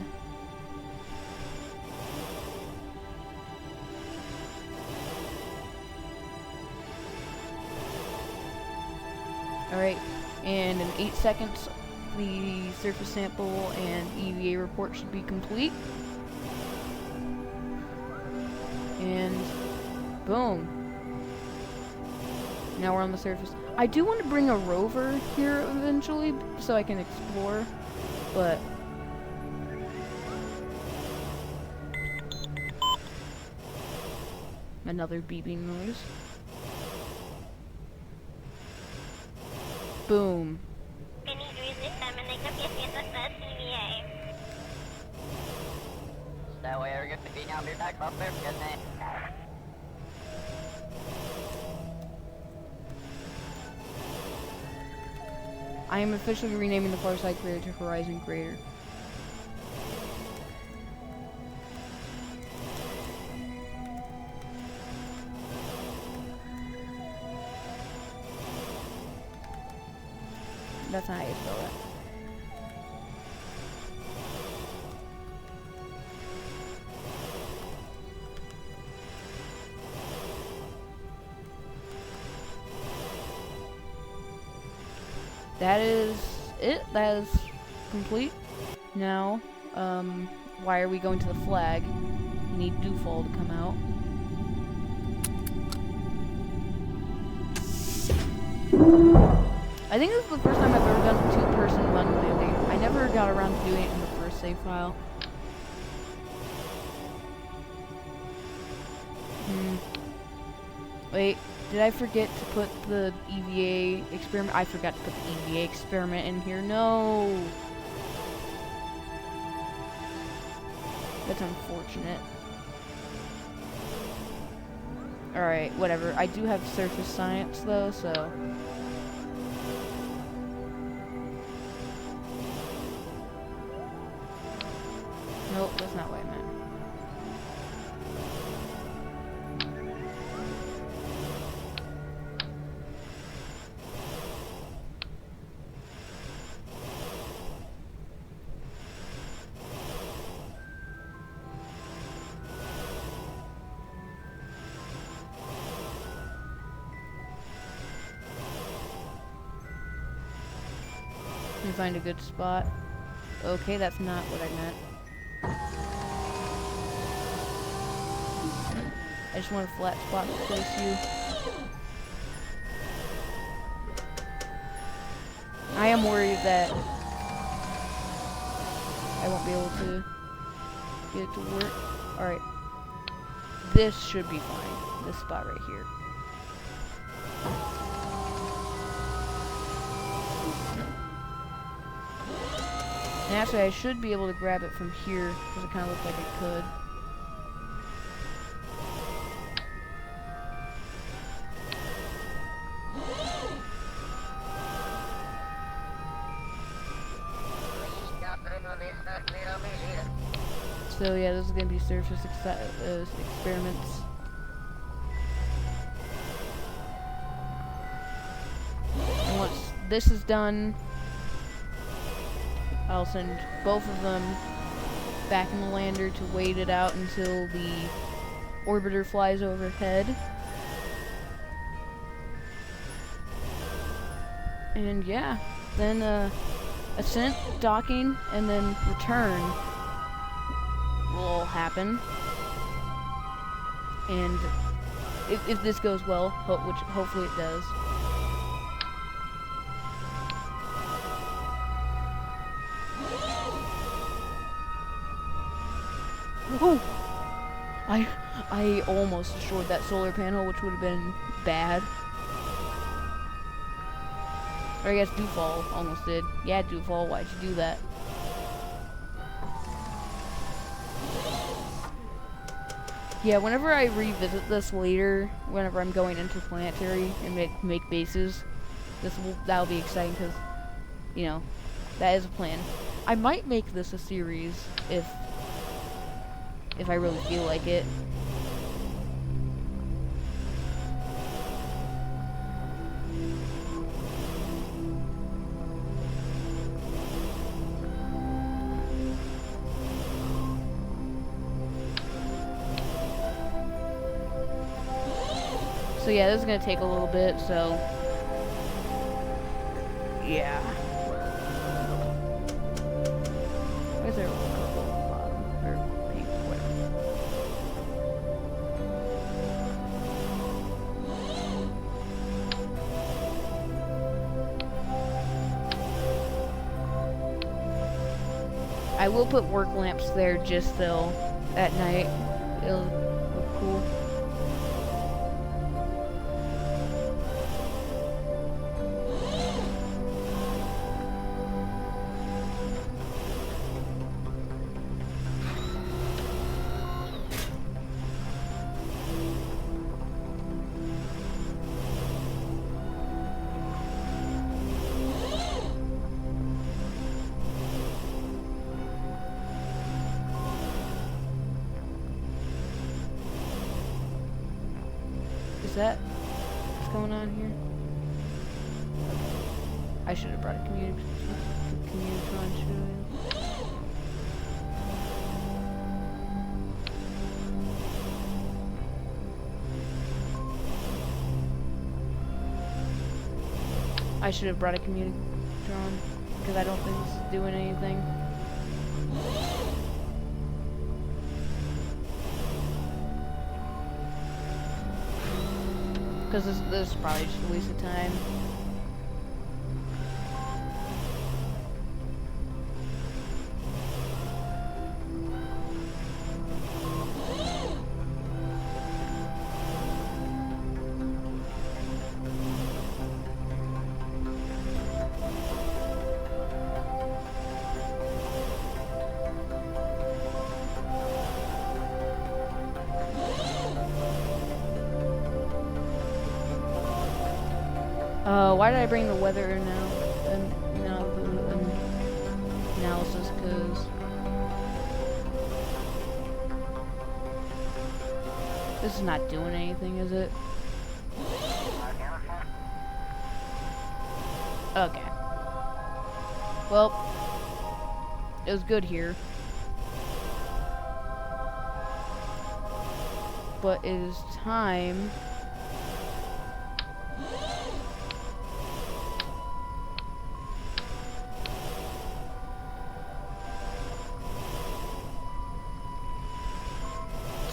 Alright, and in 8 seconds, the surface sample and EVA report should be complete. And boom. Now we're on the surface. I do want to bring a rover here eventually so I can explore, but another beeping noise. Boom. I am officially renaming the far side crater to Horizon Crater. That's not how you spell that. That is it. That is complete. Now, why are we going to the flag? We need Dewfall to come out. I think this is the first time I've ever done a two-person run landing. I never got around to doing it in the first save file. Wait, did I forget to put the EVA experiment? I forgot to put the EVA experiment in here. No! That's unfortunate. Alright, whatever. I do have surface science, though, so... Nope, that's not what I meant. Let me find a good spot. Okay, that's not what I meant. I just want a flat spot to place you. I am worried that I won't be able to get it to work. Alright. This should be fine. This spot right here. And actually, I should be able to grab it from here, because it kind of looks like it could. So yeah, this is going to be surface experiments. And once this is done, I'll send both of them back in the lander to wait it out until the orbiter flies overhead. And yeah, then ascent, docking, and then return will all happen. And if this goes well, which hopefully it does. Oh! I almost destroyed that solar panel, which would have been bad. Or I guess Dewfall almost did. Yeah, Dewfall, why'd you do that? Yeah, whenever I revisit this later, whenever I'm going interplanetary and make bases, that'll be exciting because, you know, that is a plan. I might make this a series if I really feel like it. So yeah, this is gonna take a little bit, so yeah. Why is there a purple bottom? Or pink, whatever. I will put work lamps there just so at night it'll look cool. Is that what's going on here? I should have brought a communitron, should I should have brought a communitron because I don't think this is doing anything. Because this is probably just a waste of time. Why did I bring the weather now? Analysis, because this is not doing anything, is it? Okay. Well, it was good here, but it is time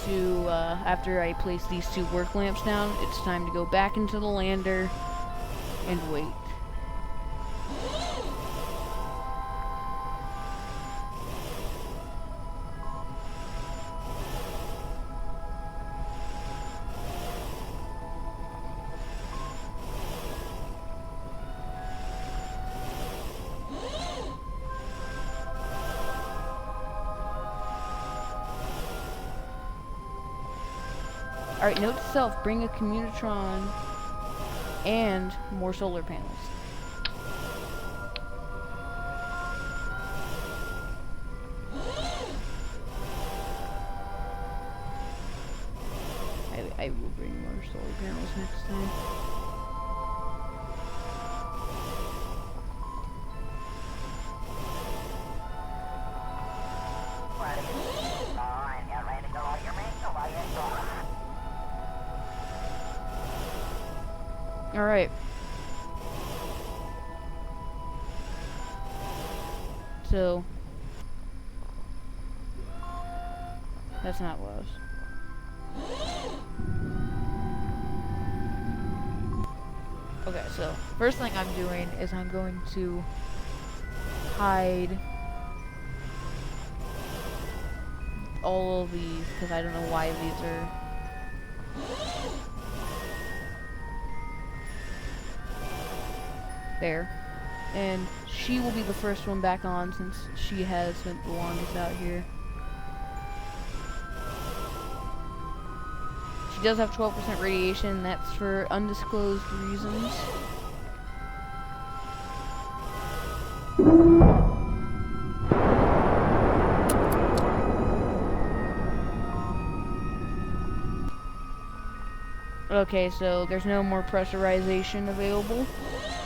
to, after I place these 2 work lamps down, it's time to go back into the lander and wait. Alright, note to self, bring a communitron and more solar panels. I will bring more solar panels next time. Alright. So that's not what I was. Okay, so first thing I'm doing is I'm going to hide all of these because I don't know why these are. There. And she will be the first one back on since she has spent the longest out here. She does have 12% radiation, that's for undisclosed reasons. Okay, so there's no more pressurization available.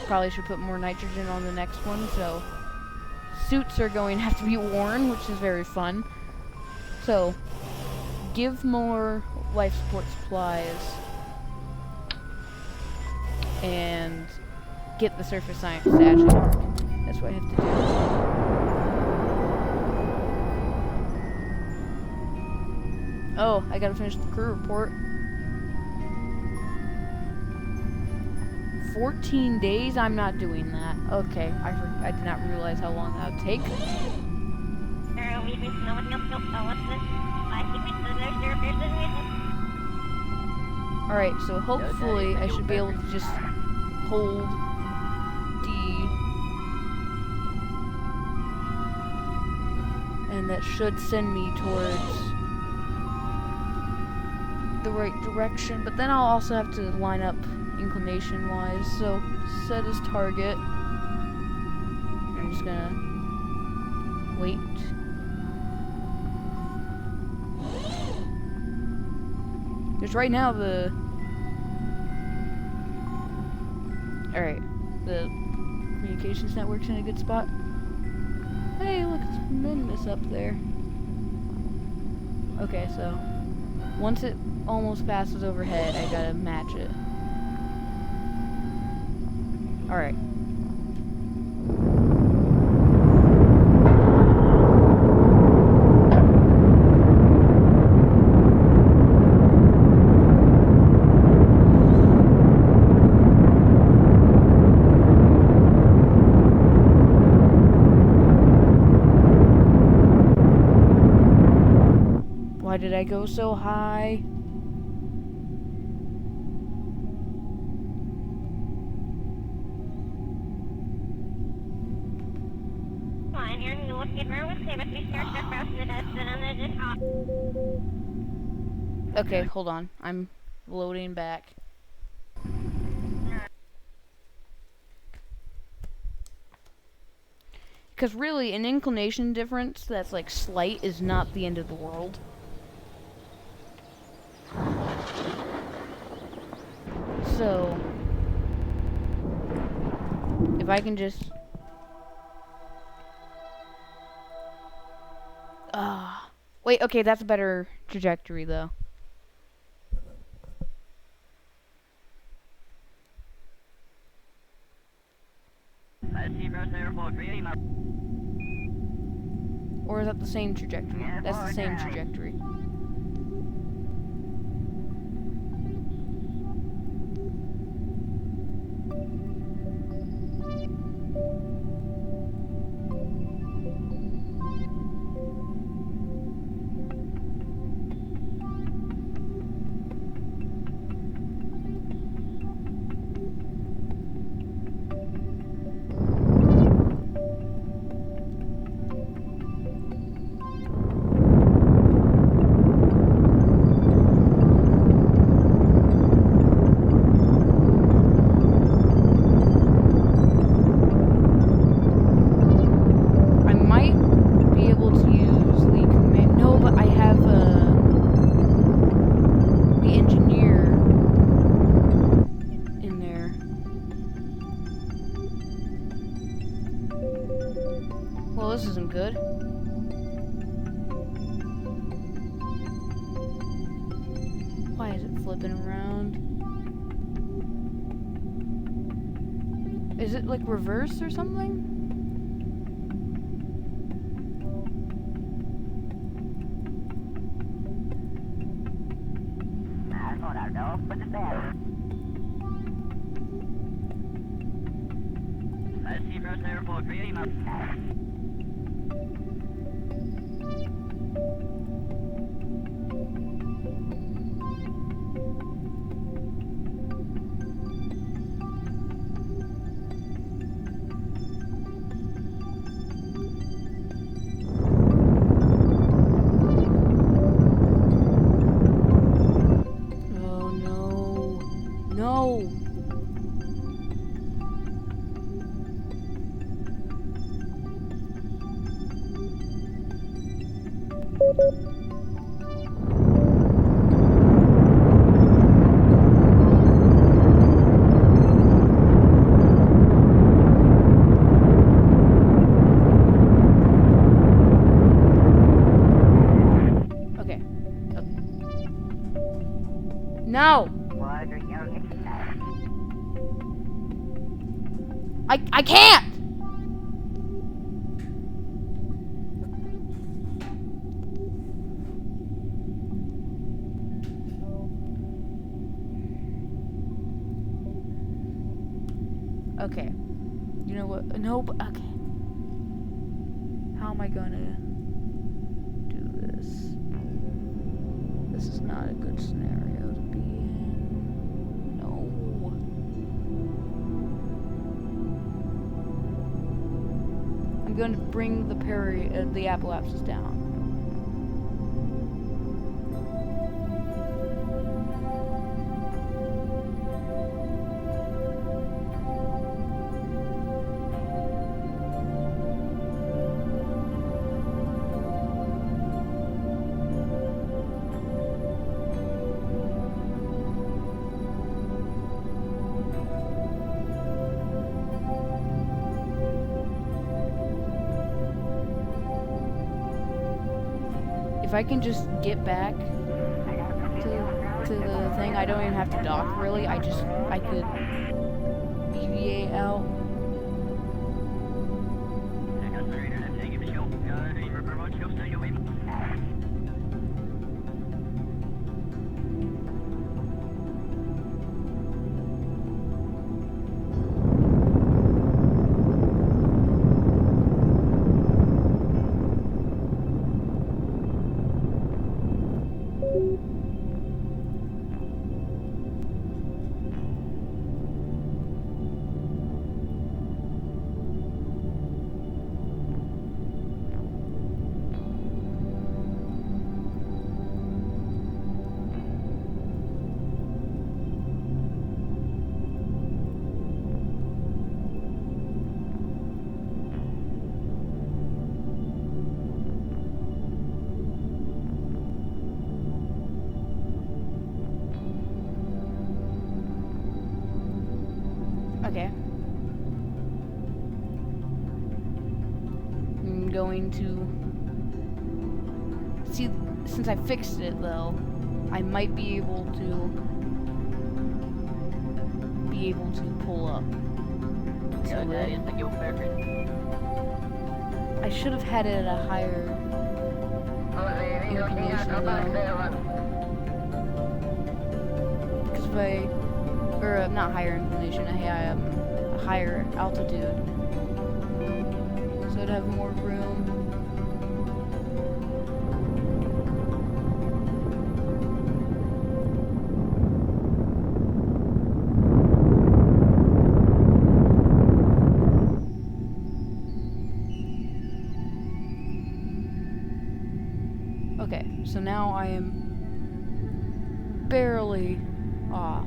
Probably should put more nitrogen on the next one, so suits are going to have to be worn, which is very fun. So, give more life support supplies and get the surface science to actually work. That's what I have to do. Oh, I gotta finish the crew report. 14 days? I'm not doing that. Okay, I did not realize how long that would take. Alright, so hopefully I should be able to just hold D, and that should send me towards the right direction, but then I'll also have to line up inclination wise. So set as target. I'm just gonna wait. Because right now the communications network's in a good spot. Hey, look, it's Minmus up there. Okay, so once it almost passes overhead, I gotta match it. Alright. Why did I go so high? Okay, hold on. I'm loading back. Because really, an inclination difference that's like slight is not the end of the world. So, if I can just... wait, okay, that's a better trajectory, though. Or is that the same trajectory? That's the same trajectory. Well, this isn't good. Why is it flipping around? Is it like reverse or something? No! I can't! Okay. You know what? Nope. Okay. How am I gonna... this. This is not a good scenario to be in. No. I'm going to bring the the apoapsis down. If I can just get back to the thing, I don't even have to dock, really. I could deviate out. Okay. I'm going to see, since I fixed it though, I might be able to pull up. So I should have had it at a higher inclination though. Because if I, or not higher inclination, a higher altitude. So I'd have more room. Okay, so now I am barely off.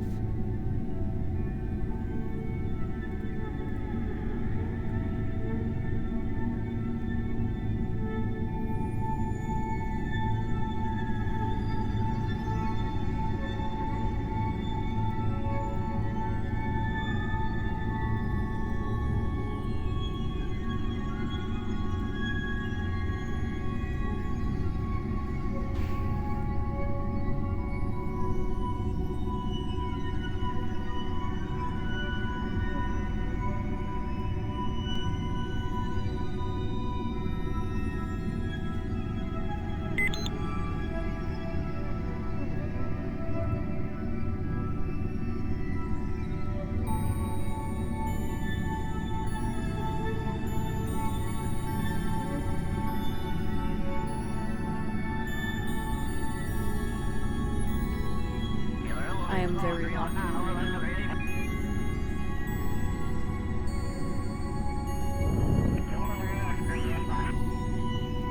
I am very lucky right now.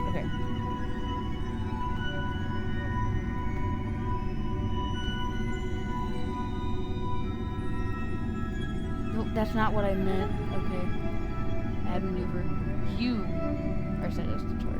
Okay. Nope, that's not what I meant. Okay. Add maneuver. You are set as the target.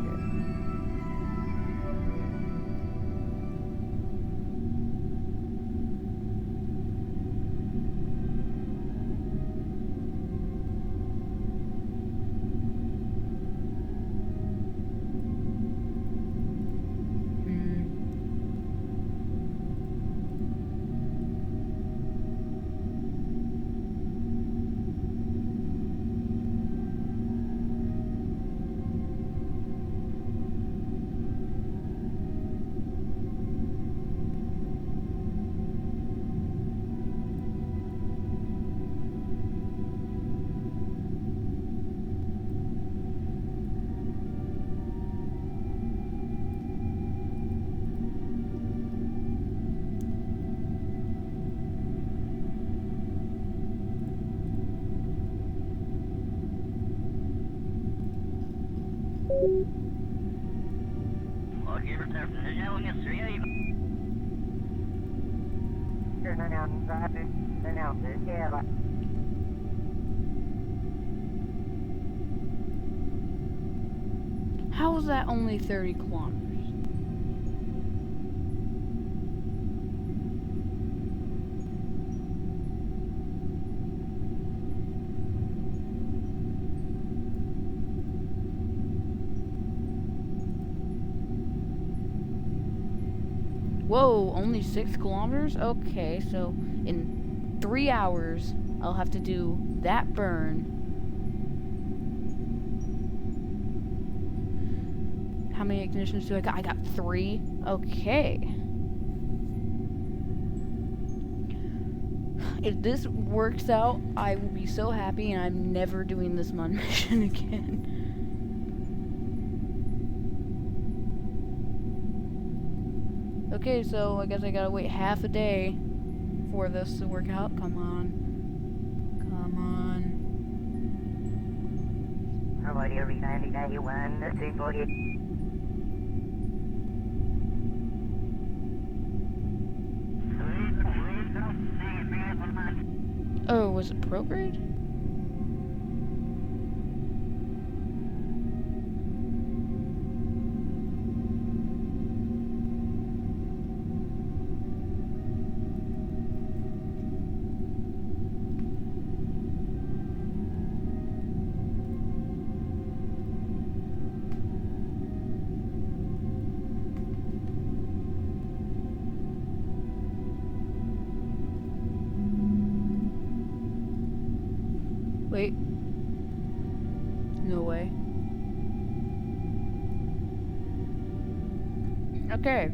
How is that only 30 kilometers? Whoa, only 6 kilometers? Okay, so in 3 hours, I'll have to do that burn. How many ignitions do I got? I got 3. Okay. If this works out, I will be so happy, and I'm never doing this MUN mission again. Okay, so I guess I gotta wait half a day for this to work out. Come on. Come on. Hawaii Arena 91, 340. Oh, was it prograde? Wait. No way. Okay.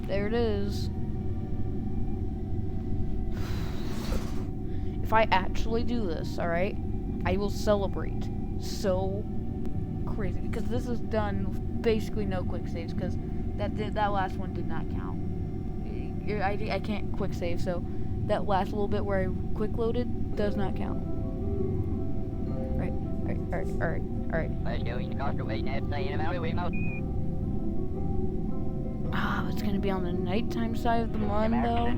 There it is. If I actually do this, alright, I will celebrate so crazy. Because this is done basically no quick saves, because that last one did not count. I can't quick save, so that last little bit where I quick loaded does not count. Alright. Ah, it's gonna be on the nighttime side of the MUN though.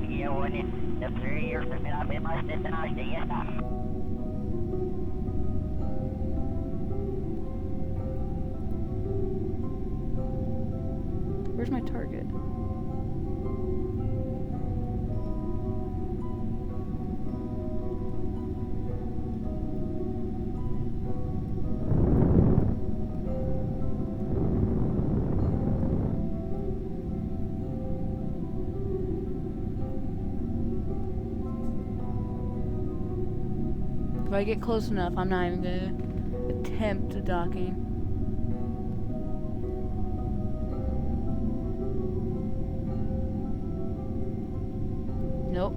Where's my target? If I get close enough, I'm not even gonna attempt docking. Nope.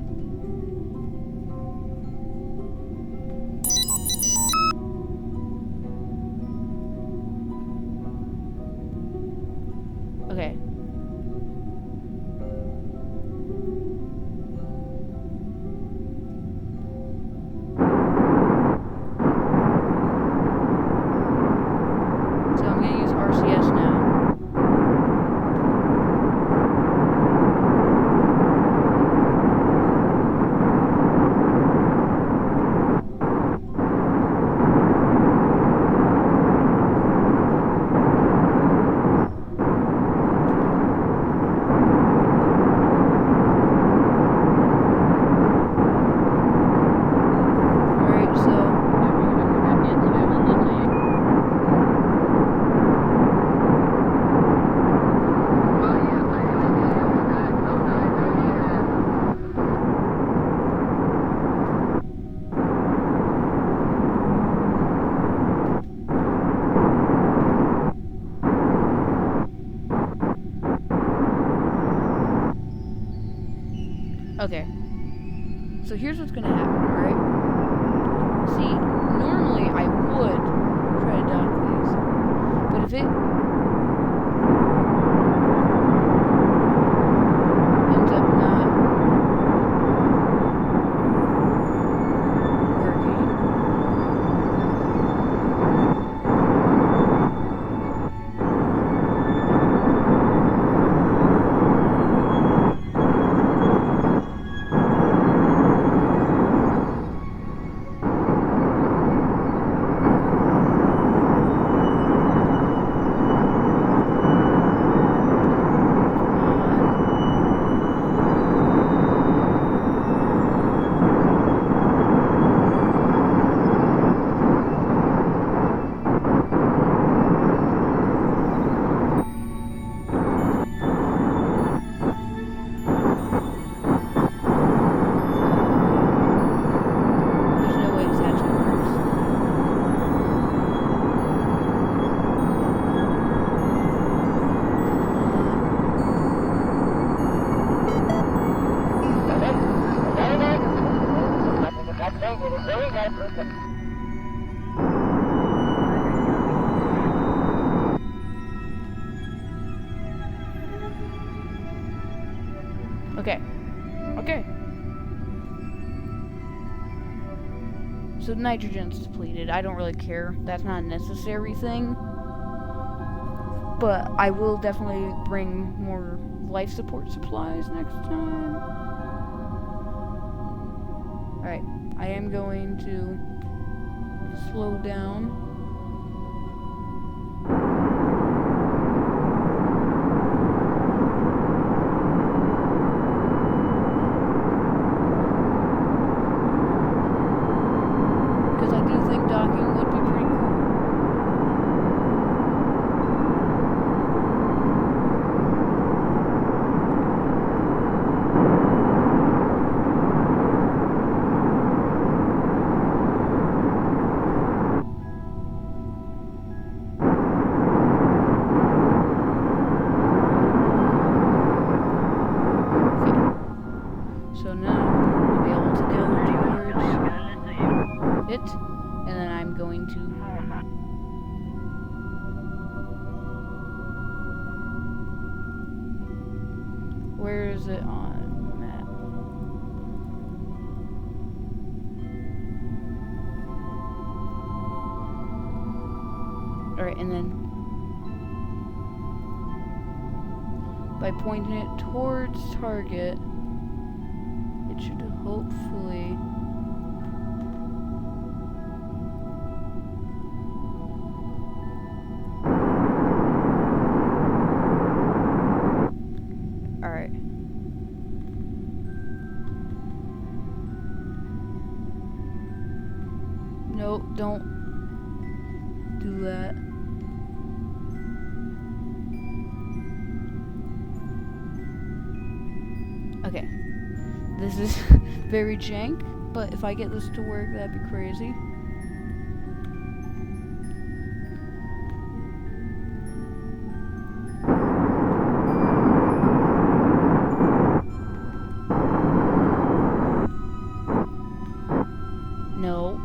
Okay. So I'm gonna use RCS now. Okay. So here's what's gonna happen, alright? See, normally I would try to dock these, but if it ends up not Okay. So nitrogen's depleted. I don't really care. That's not a necessary thing. But I will definitely bring more life support supplies next time. Alright. I am going to slow down. Docking would be pretty cool. Okay. So now we'll be able to go towards it. And then I'm going to where is it on the map? Alright, and then by pointing it towards target, it should hopefully Nope, don't do that. Okay. This is very jank, but if I get this to work, that'd be crazy. No.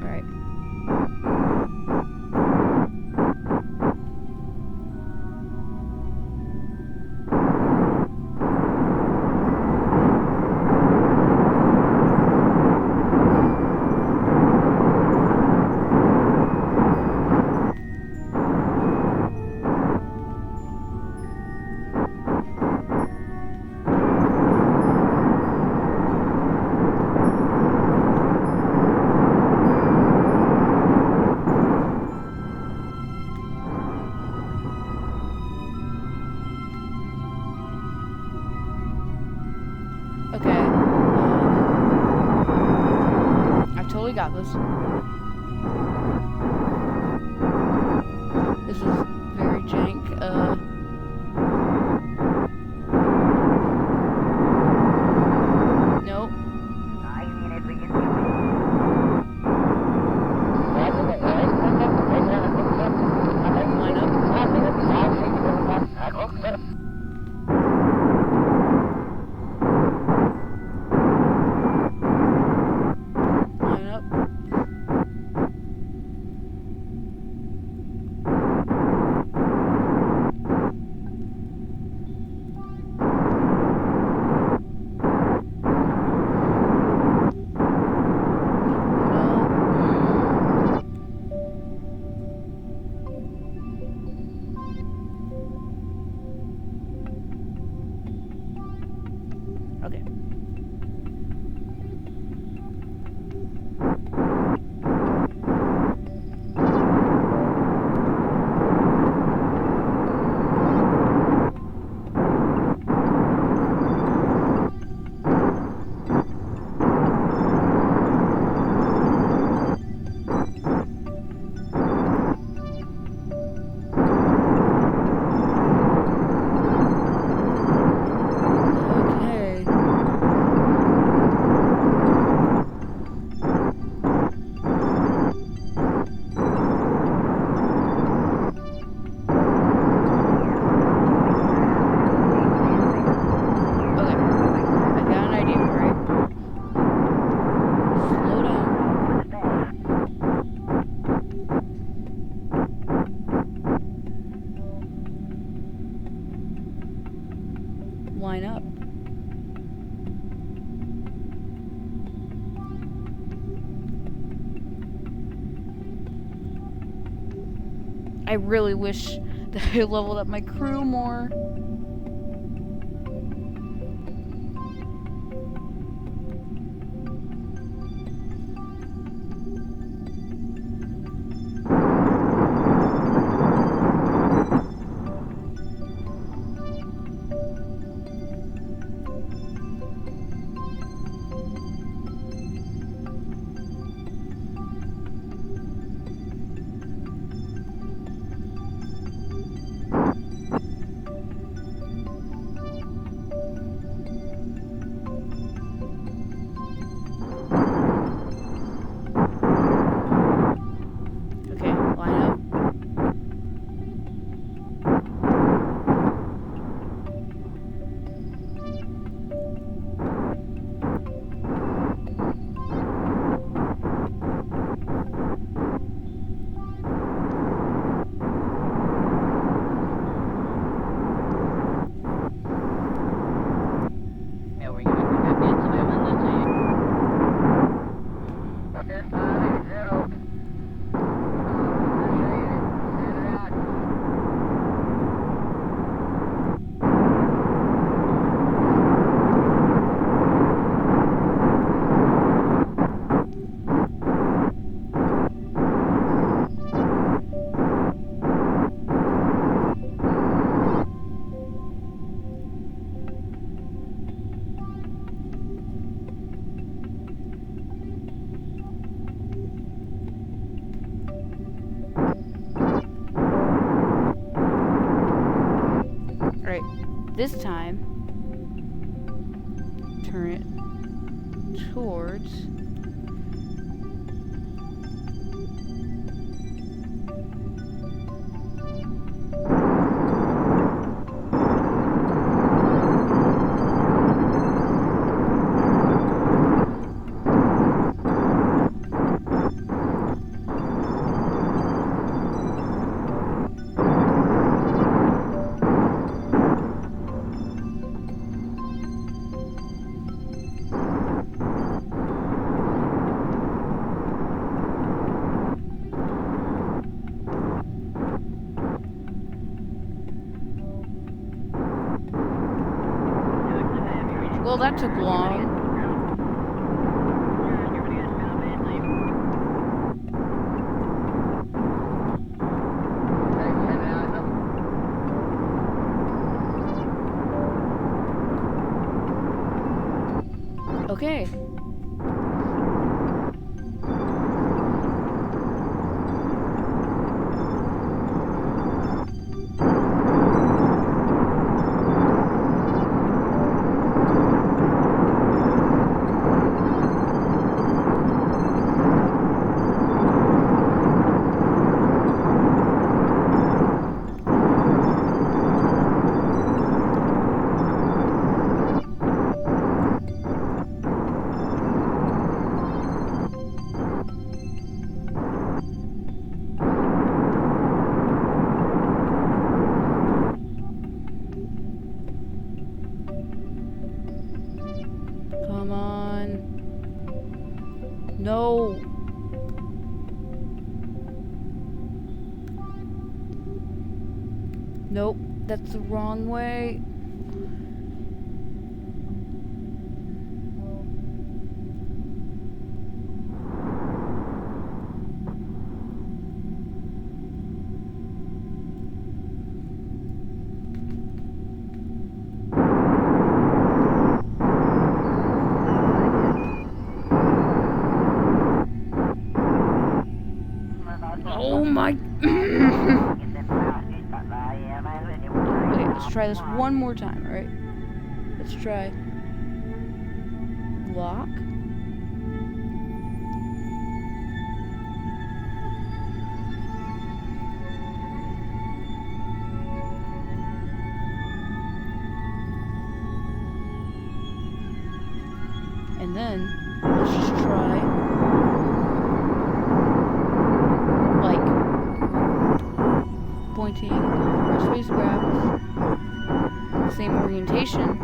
Alright. Okay. I've totally got this. This is very jank. Nope. Line up. I really wish that I leveled up my crew more. Okay, line up. Yeah, we're gonna pick up the incident and let's see. Okay, 580. Alright, this time, turn it towards. Well, that took long. Okay. Come on. No. Nope, that's the wrong way. Oh my. Okay, let's try this one more time, alright? Let's try. Lock. And then, let's just try. Like, pointing our spacecraft, same orientation.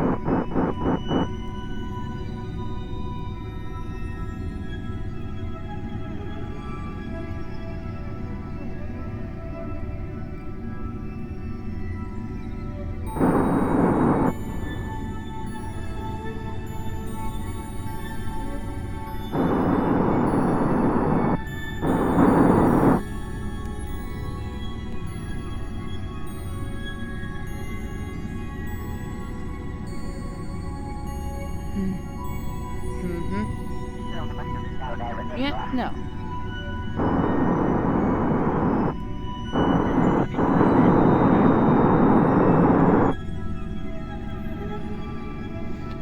it? No.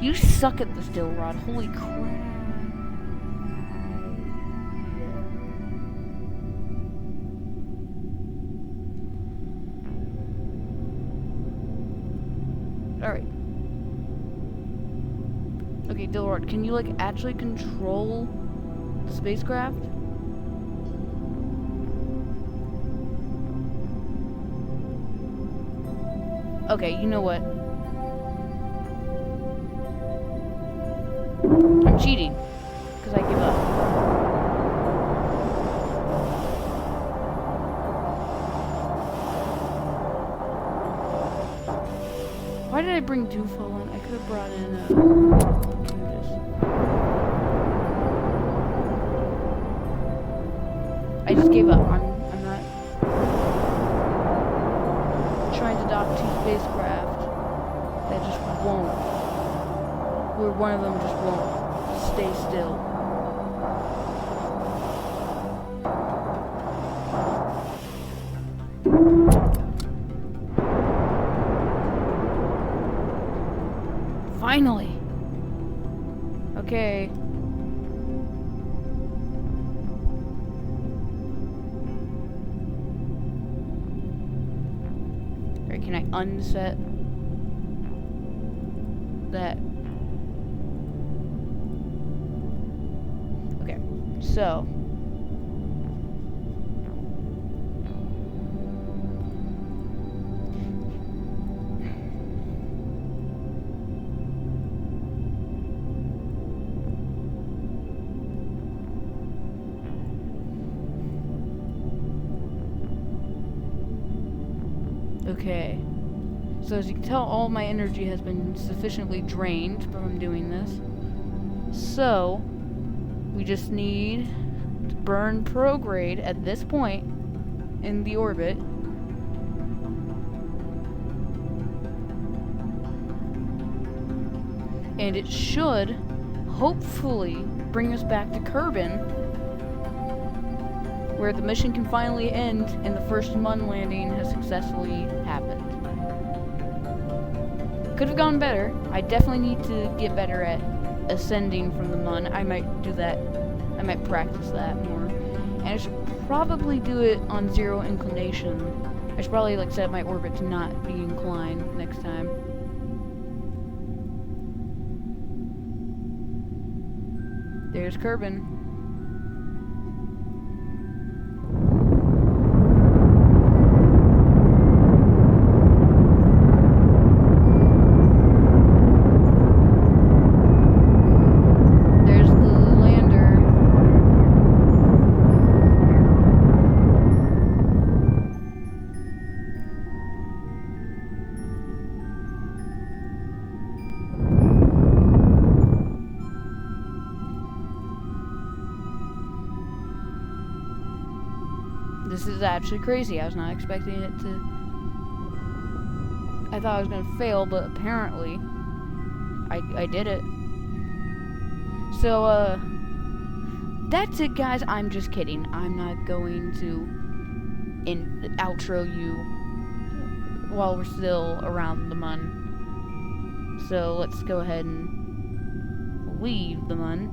You suck at the still rod. Holy crap. Alright. Okay, Dilrod, can you, like, actually control the spacecraft? Okay, you know what? I'm cheating. Because I give up. Why did I bring Dufo in? I could have brought in I just gave up. I'm not trying to dock two spacecraft that just won't. Where one of them just won't stay still. Finally! Okay. Alright, can I unset that? Okay, so. Okay, so as you can tell, all my energy has been sufficiently drained from doing this. So, we just need to burn prograde at this point in the orbit. And it should, hopefully, bring us back to Kerbin, where the mission can finally end and the first Mun landing has successfully happened. Could have gone better. I definitely need to get better at ascending from the Mun. I might do that. I might practice that more. And I should probably do it on 0 inclination. I should probably like set my orbit to not be inclined next time. There's Kerbin. This is actually crazy. I was not expecting it to... I thought I was going to fail, but apparently I did it. So, that's it, guys. I'm just kidding. I'm not going to outro you while we're still around the Mun. So, let's go ahead and leave the Mun.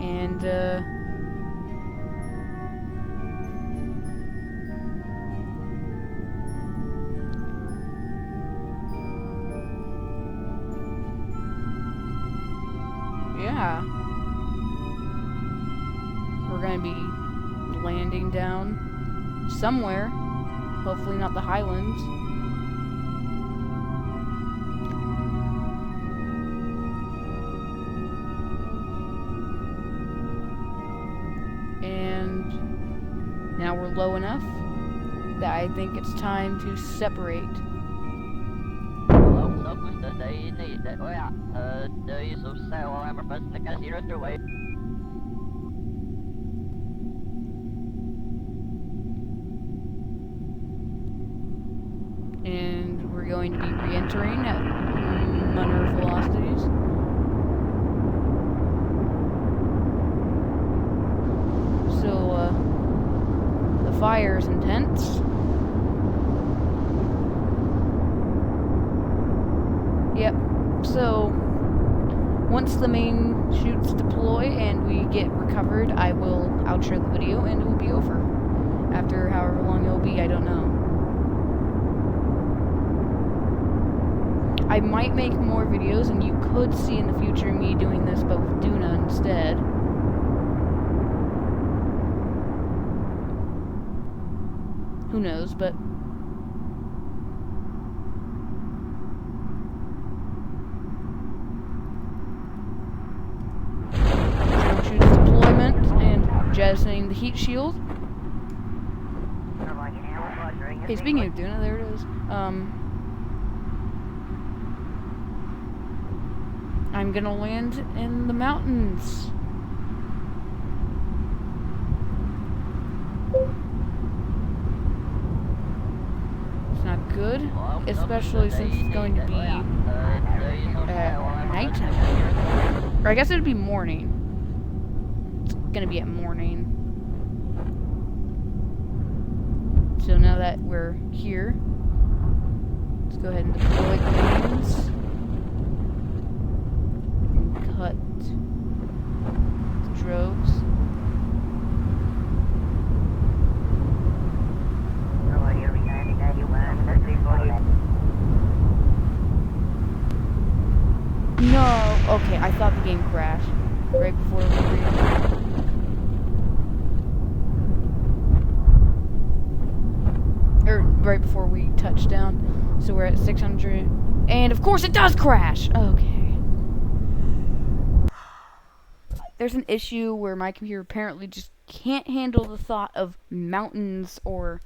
And, yeah. We're gonna be landing down somewhere. Hopefully not the Highlands. And now we're low enough that I think it's time to separate. we're going to be re-entering at minor velocities. So, the fire is intense. Yep, so once the main chutes deploy and we get recovered, I will outro the video and it will be over. After however long it will be, I don't know. I might make more videos, and you could see in the future me doing this, but with Duna instead. Who knows, but... Shoots deployment and jettisoning the heat shield. Hey, speaking of Duna, there it is. I'm gonna land in the mountains. It's not good, especially since it's going to be nighttime. Or I guess it'd be morning. It's gonna be at morning. So now that we're here, let's go ahead and deploy the mains. And cut the droves. No! Okay, I thought the game crashed right before right before we touched down. So we're at 600, and of course it does crash! Okay. There's an issue where my computer apparently just can't handle the thought of mountains or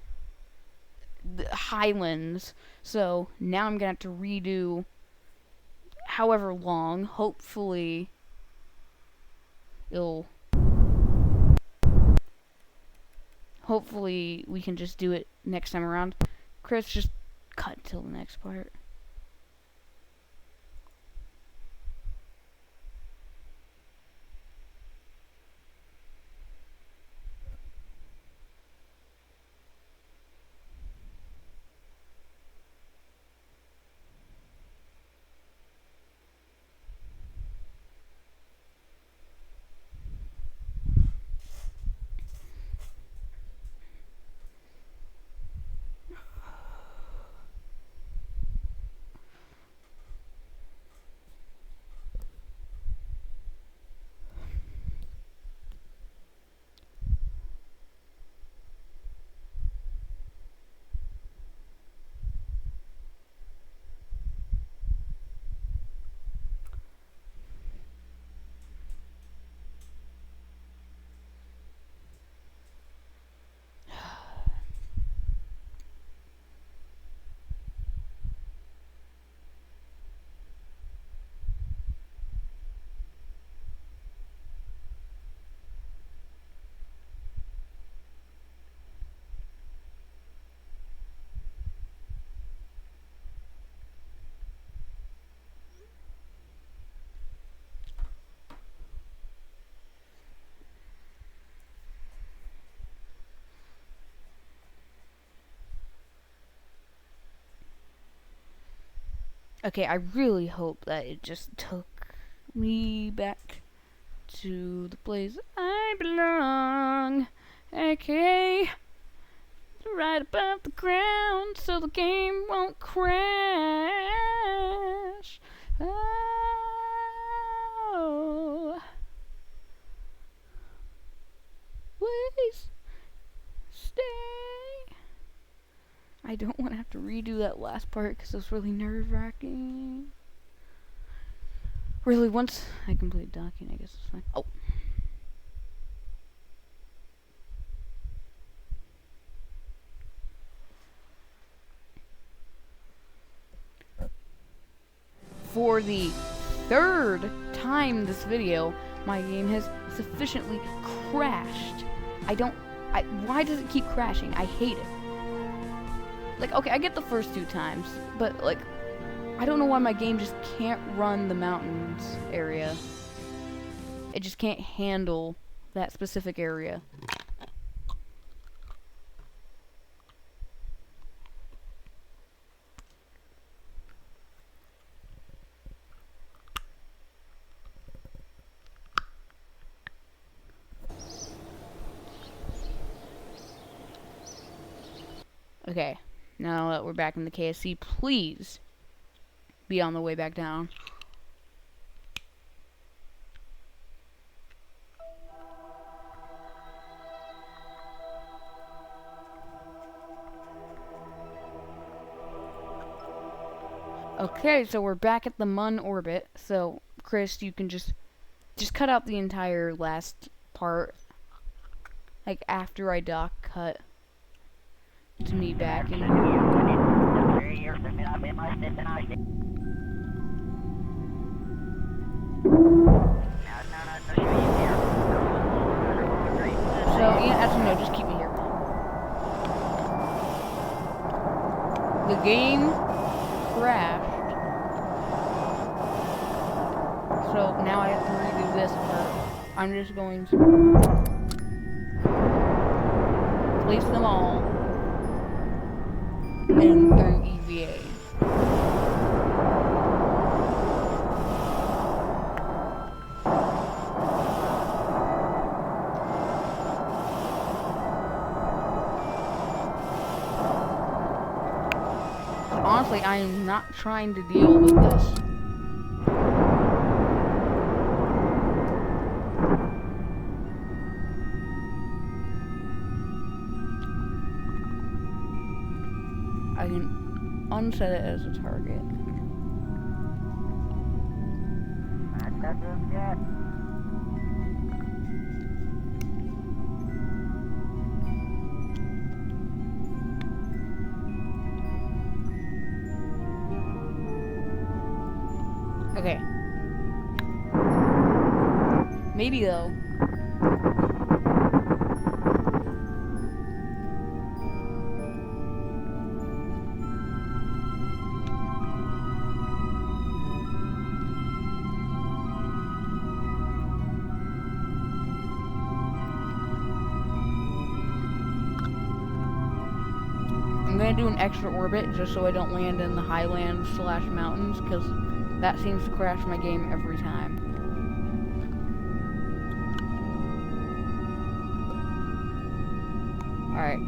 the highlands. So now I'm gonna have to redo however long. Hopefully hopefully we can just do it next time around. Chris, just cut till the next part. Okay, I really hope that it just took me back to the place I belong. Okay, right above the ground so the game won't crash. Oh, please stay. I don't want to have to redo that last part because it was really nerve-wracking. Really, once I complete docking, I guess it's fine. Oh. For the third time this video, my game has sufficiently crashed. Why does it keep crashing? I hate it. Like, okay, I get the first 2 times, but, like, I don't know why my game just can't run the mountains area. It just can't handle that specific area. Okay, now that we're back in the KSC, please be on the way back down. Okay, so we're back at the Mun orbit. So, Chris, you can just cut out the entire last part. Like, after I dock cut to me back in here. So, yeah, actually, no, just keep me here. The game crashed. So, now I have to redo this part. I'm just going to place them all in through EVA. Honestly, I am not trying to deal with this. I can unset it as a target. Okay. Maybe though. I'm gonna do an extra orbit just so I don't land in the highlands / mountains, because that seems to crash my game every time. Alright.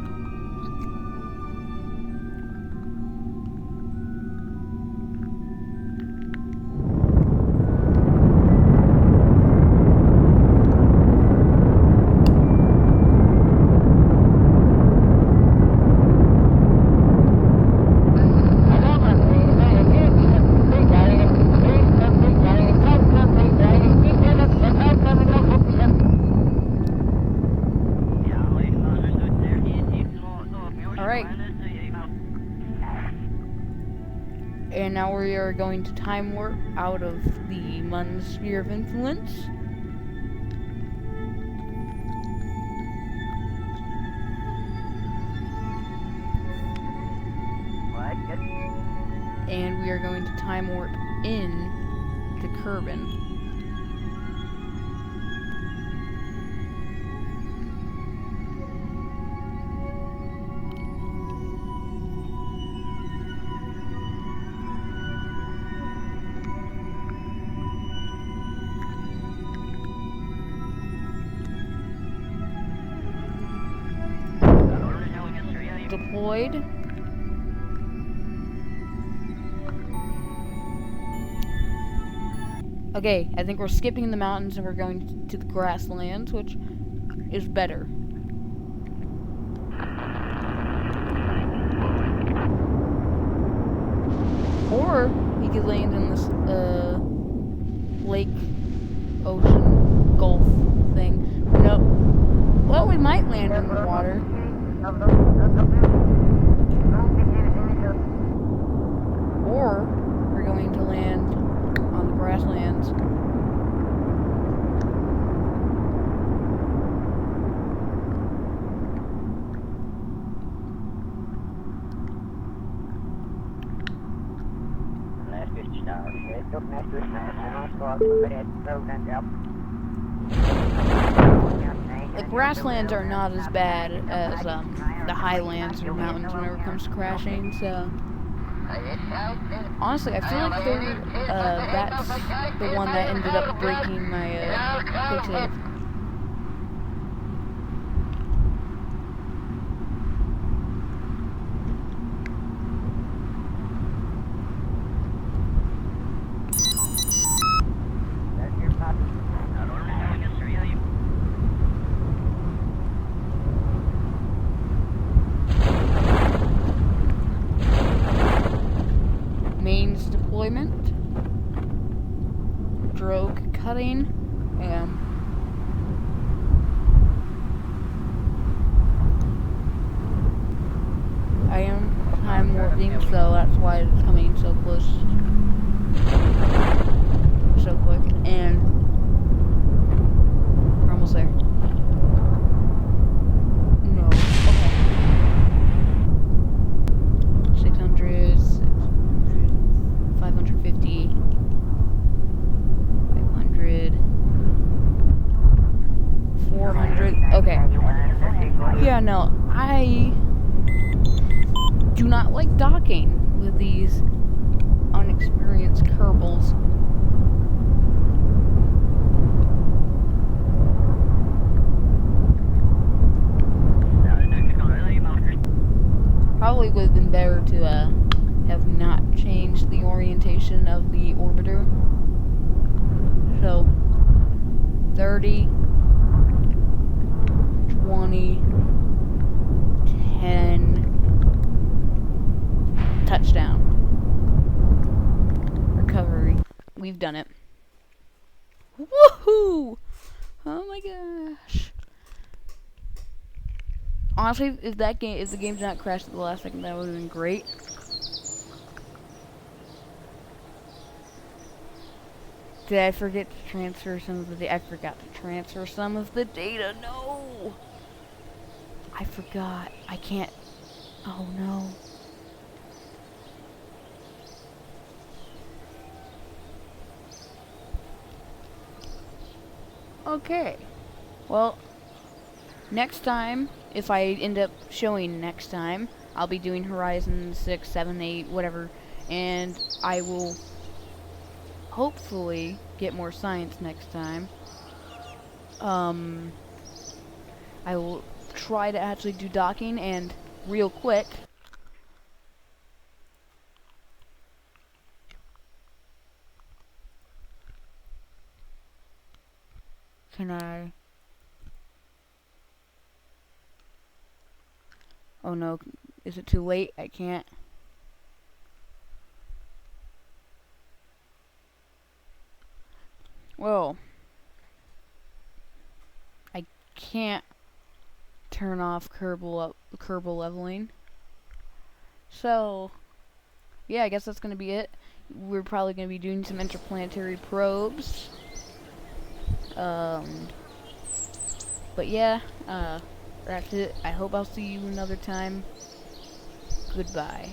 And now we are going to time warp out of the Mun sphere of influence. And we are going to time warp in to Kerbin. Deployed. Okay, I think we're skipping the mountains and we're going to the grasslands, which is better. Or we could land in this lake, ocean, gulf thing. No. Well, we might land in the water. Or we're going to land on the grasslands. The grasslands are not as bad as the highlands or mountains whenever it comes to crashing, so honestly I feel like that's the one that ended up breaking my quick save. Mains deployment, drogue cutting, and I am time warping, so that's why it's coming so close, so quick, and we're almost there. No, okay. 600. 550, 500, 400, okay. Yeah, no, I do not like docking with these unexperienced Kerbals. Probably would have been better to have not changed the orientation of the orbiter. So 30, 20, 10, touchdown. Recovery. We've done it. Woohoo! Oh my gosh. Honestly, if the game's not crashed at the last second, that would have been great. Did I forget to transfer some of the data? I forgot to transfer some of the data. No! I forgot. I can't. Oh no. Okay. Well, next time, if I end up showing next time, I'll be doing Horizon 6, 7, 8, whatever, and I will hopefully get more science next time. I will try to actually do docking, and real quick, can I? Oh no, is it too late? I can't. Well, I can't turn off Kerbal leveling. So, yeah, I guess that's gonna be it. We're probably gonna be doing some interplanetary probes. But yeah, that's it. I hope I'll see you another time. Goodbye.